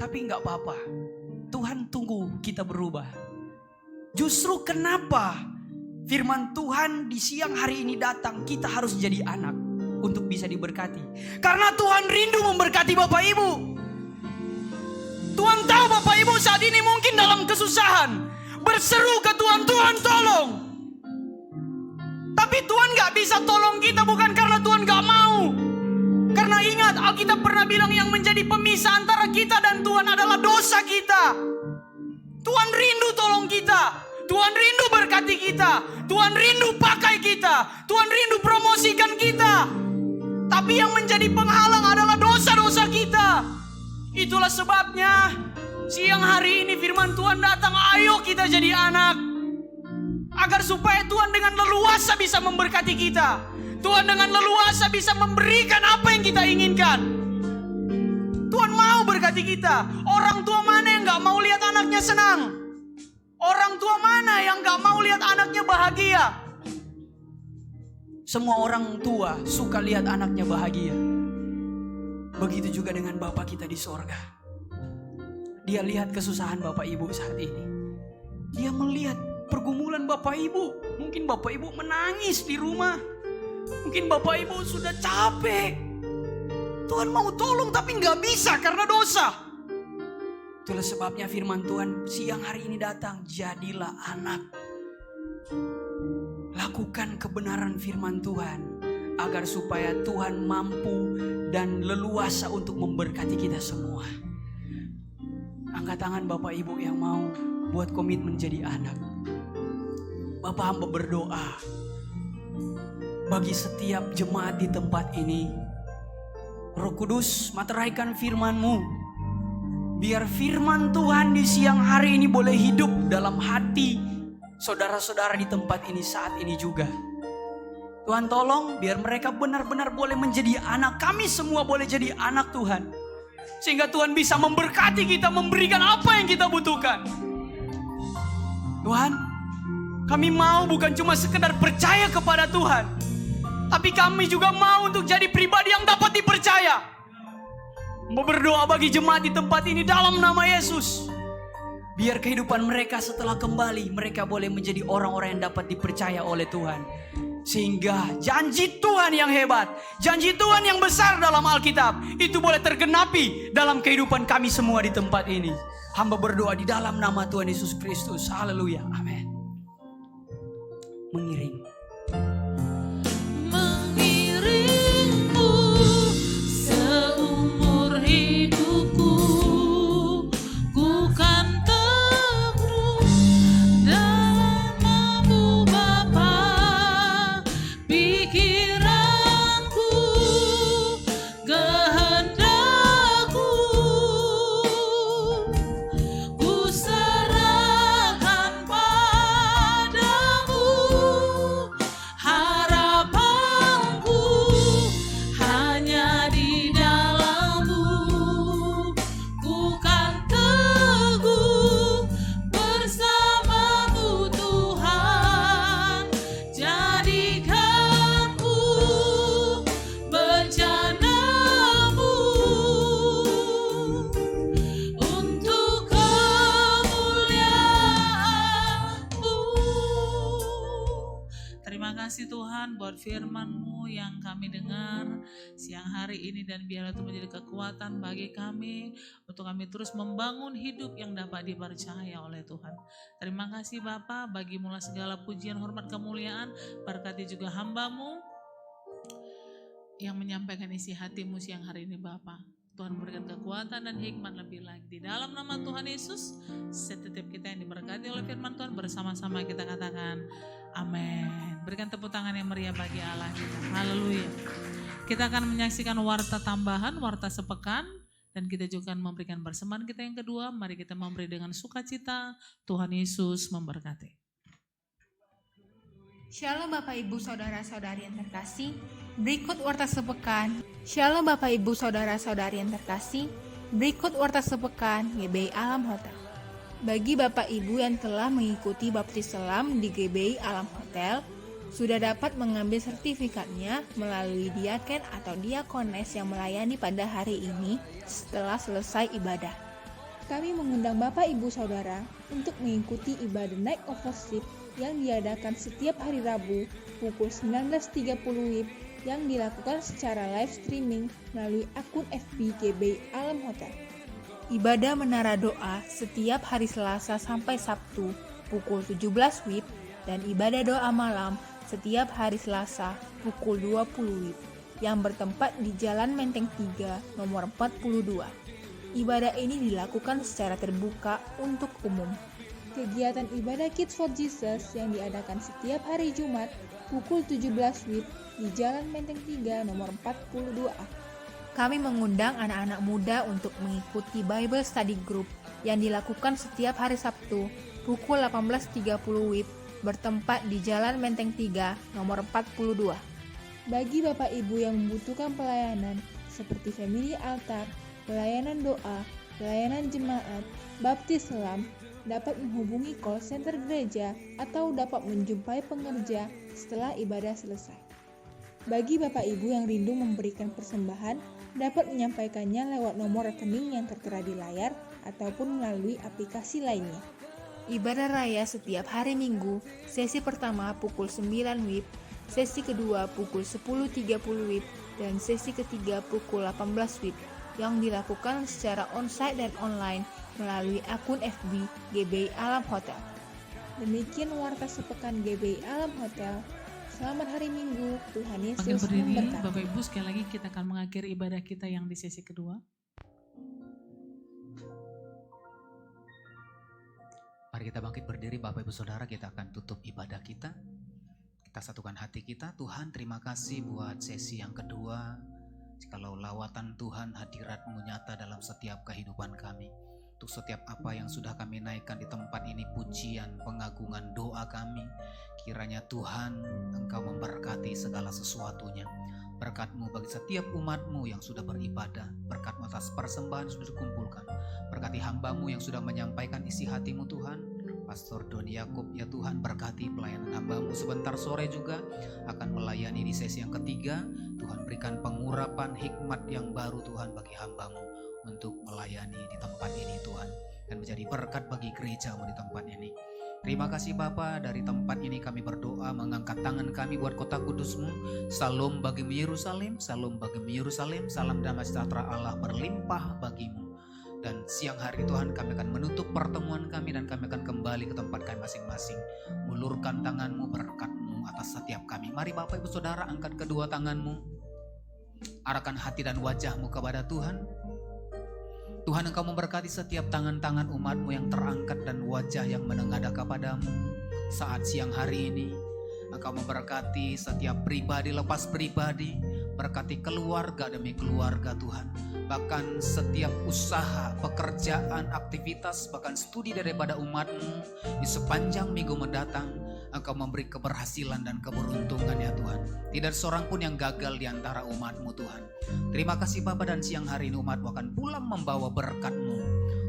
Speaker 4: Tapi gak apa-apa. Tuhan tunggu kita berubah. Justru kenapa firman Tuhan di siang hari ini datang, kita harus jadi anak untuk bisa diberkati. Karena Tuhan rindu memberkati Bapak Ibu. Tuhan tahu Bapak Ibu saat ini mungkin dalam kesusahan, berseru ke Tuhan, Tuhan tolong. Tapi Tuhan gak bisa tolong kita bukan karena Tuhan gak mau. Karena ingat, Alkitab pernah bilang yang menjadi pemisah antara kita dan Tuhan adalah dosa kita. Tuhan rindu tolong kita. Tuhan rindu berkati kita. Tuhan rindu pakai kita. Tuhan rindu promosikan kita. Tapi yang menjadi penghalang adalah dosa-dosa kita. Itulah sebabnya siang hari ini firman Tuhan datang. Ayo kita jadi anak. Agar supaya Tuhan dengan leluasa bisa memberkati kita. Tuhan dengan leluasa bisa memberikan apa yang kita inginkan. Tuhan mau berkati kita. Orang tua mana yang gak mau lihat anaknya senang? Orang tua mana yang gak mau lihat anaknya bahagia? Semua orang tua suka lihat anaknya bahagia. Begitu juga dengan Bapa kita di sorga. Dia lihat kesusahan Bapak Ibu saat ini. Dia melihat pergumulan Bapak Ibu. Mungkin Bapak Ibu menangis di rumah. Mungkin Bapak Ibu sudah capek. Tuhan mau tolong tapi gak bisa karena dosa. Itulah sebabnya firman Tuhan siang hari ini datang. Jadilah anak. Lakukan kebenaran firman Tuhan. Agar supaya Tuhan mampu dan leluasa untuk memberkati kita semua. Angkat tangan Bapak Ibu yang mau buat komitmen jadi anak. Bapak hamba berdoa. Bagi setiap jemaat di tempat ini. Roh Kudus materaikan firman-Mu. Biar firman Tuhan di siang hari ini boleh hidup dalam hati saudara-saudara di tempat ini saat ini juga. Tuhan tolong biar mereka benar-benar boleh menjadi anak. Kami semua boleh jadi anak Tuhan. Sehingga Tuhan bisa memberkati kita, memberikan apa yang kita butuhkan. Tuhan, kami mau bukan cuma sekedar percaya kepada Tuhan. Tapi kami juga mau untuk jadi pribadi yang dapat dipercaya. Mau berdoa bagi jemaat di tempat ini dalam nama Yesus. Biar kehidupan mereka setelah kembali, mereka boleh menjadi orang-orang yang dapat dipercaya oleh Tuhan. Sehingga janji Tuhan yang hebat, janji Tuhan yang besar dalam Alkitab, itu boleh tergenapi dalam kehidupan kami semua di tempat ini. Hamba berdoa di dalam nama Tuhan Yesus Kristus. Haleluya. Amin. Mengiring.
Speaker 2: Mengiringmu seumur hidupku, ku kan teguh dalam Bapa, pikiranku, kehendakku, ku serahkan padamu. Harapanku hanya di dalam-Mu, ku kan teguh bersama-Mu Tuhan. Jadikanku bencana-Mu untuk kemuliaan-Mu. Terima kasih Tuhan buat firman-Mu yang kami dengar siang hari ini, dan biarlah itu menjadi kekuatan bagi kami untuk kami terus membangun hidup yang dapat dipercaya oleh Tuhan. Terima kasih Bapa, bagi mula segala pujian, hormat, kemuliaan. Berkati juga hamba-Mu yang menyampaikan isi hati-Mu siang hari ini Bapa. Tuhan berikan kekuatan dan hikmat lebih lagi. Di dalam nama Tuhan Yesus, setiap kita yang diberkati oleh firman Tuhan, bersama-sama kita katakan amin. Berikan tepuk tangan yang meriah bagi Allah kita. Haleluya. Kita akan menyaksikan warta tambahan, warta sepekan, dan kita juga akan memberikan persembahan kita yang kedua. Mari kita memberi dengan sukacita. Tuhan Yesus memberkati.
Speaker 5: Shalom Bapak Ibu Saudara-saudari yang terkasih. Berikut warta sepekan. Shalom Bapak Ibu Saudara-saudari yang terkasih. Berikut warta sepekan GBI Alam Hotel. Bagi Bapak Ibu yang telah mengikuti baptis selam di GBI Alam Hotel, sudah dapat mengambil sertifikatnya melalui diaken atau diakones yang melayani pada hari ini setelah selesai ibadah. Kami mengundang Bapak Ibu Saudara untuk mengikuti ibadah Night of Worship yang diadakan setiap hari Rabu pukul 19.30 WIB yang dilakukan secara live streaming melalui akun FB GBI Alam Hotel. Ibadah menara doa setiap hari Selasa sampai Sabtu pukul 17 WIB dan ibadah doa malam setiap hari Selasa pukul 20 WIB yang bertempat di Jalan Menteng 3 nomor 42. Ibadah ini dilakukan secara terbuka untuk umum. kegiatan ibadah Kids for Jesus yang diadakan setiap hari Jumat pukul 17 WIB di Jalan Menteng 3 nomor 42A. Kami mengundang anak-anak muda untuk mengikuti Bible Study Group yang dilakukan setiap hari Sabtu pukul 18.30 WIB bertempat di Jalan Menteng 3 nomor 42. Bagi Bapak Ibu yang membutuhkan pelayanan seperti Family Altar, pelayanan doa, pelayanan jemaat, baptis selam, dapat menghubungi call center gereja atau dapat menjumpai pengerja setelah ibadah selesai. Bagi Bapak Ibu yang rindu memberikan persembahan, dapat menyampaikannya lewat nomor rekening yang tertera di layar ataupun melalui aplikasi lainnya. Ibadah raya setiap hari Minggu, sesi pertama pukul 9 WIB, sesi kedua pukul 10.30 WIB, dan sesi ketiga pukul 18 WIB yang dilakukan secara onsite dan online melalui akun FB GBI Alam Hotel. Demikian warta sepekan GBI Alam Hotel. Selamat hari Minggu, Tuhan
Speaker 2: Bagi
Speaker 5: Yesus
Speaker 2: berdiri,
Speaker 5: memberkati.
Speaker 2: Bapak Ibu sekali lagi kita akan mengakhiri ibadah kita yang di sesi kedua.
Speaker 6: Mari kita bangkit berdiri Bapak Ibu Saudara, kita akan tutup ibadah kita. Kita satukan hati kita. Tuhan, terima kasih buat sesi yang kedua. Jikalau lawatan Tuhan, hadirat-Mu nyata dalam setiap kehidupan kami. Untuk setiap apa yang sudah kami naikkan di tempat ini, pujian, pengagungan, doa kami. Kiranya Tuhan, Engkau memberkati segala sesuatunya. Berkat-Mu bagi setiap umat-Mu yang sudah beribadah. Berkat-Mu atas persembahan yang sudah dikumpulkan. Berkati hamba-Mu yang sudah menyampaikan isi hati-Mu Tuhan. Pastor Doni Yakub, ya Tuhan, berkati pelayanan hamba-Mu. Sebentar sore juga akan melayani di sesi yang ketiga. Tuhan, berikan pengurapan hikmat yang baru Tuhan bagi hamba-Mu untuk melayani di tempat ini Tuhan, dan menjadi berkat bagi gereja-Mu di tempat ini. Terima kasih Bapa, dari tempat ini kami berdoa mengangkat tangan kami buat kota kudus-Mu. Salam bagimu Yerusalem, salam bagimu Yerusalem, salam damai sejahtera Allah berlimpah bagimu. Dan siang hari Tuhan kami akan menutup pertemuan kami dan kami akan kembali ke tempat kami masing-masing. Ulurkan tangan-Mu, berkat-Mu atas setiap kami. Mari Bapak Ibu Saudara, angkat kedua tangan-Mu, arahkan hati dan wajah-Mu kepada Tuhan. Tuhan, Engkau memberkati setiap tangan-tangan umat-Mu yang terangkat dan wajah yang menengadah kepadamu saat siang hari ini. Engkau memberkati setiap pribadi lepas pribadi, berkati keluarga demi keluarga Tuhan. Bahkan setiap usaha, pekerjaan, aktivitas, bahkan studi daripada umat-Mu di sepanjang minggu mendatang, Engkau memberi keberhasilan dan keberuntungan ya Tuhan. Tidak seorang pun yang gagal di antara umat-Mu Tuhan. Terima kasih Bapa, dan siang hari ini umat-Mu akan pulang membawa berkat-Mu.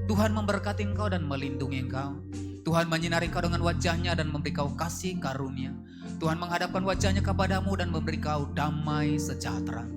Speaker 6: Tuhan memberkati engkau dan melindungi engkau. Tuhan menyinari engkau dengan wajahnya dan memberi kau kasih karunia. Tuhan menghadapkan wajahnya kepadamu dan memberi kau damai sejahtera.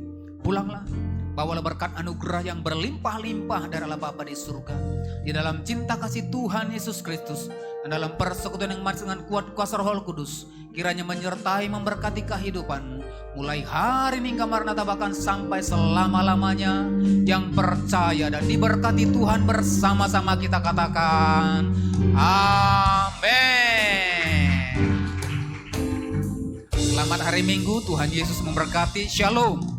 Speaker 6: Pulanglah, bawalah berkat anugerah yang berlimpah-limpah dari Allah Bapa di surga. Di dalam cinta kasih Tuhan Yesus Kristus dan dalam persekutuan yang manis dengan kuat kuasa Roh Kudus, kiranya menyertai memberkati kehidupanmu mulai hari ini Maranatha bahkan sampai selama-lamanya. Yang percaya dan diberkati Tuhan bersama-sama kita katakan amin. Selamat hari Minggu, Tuhan Yesus memberkati. Shalom.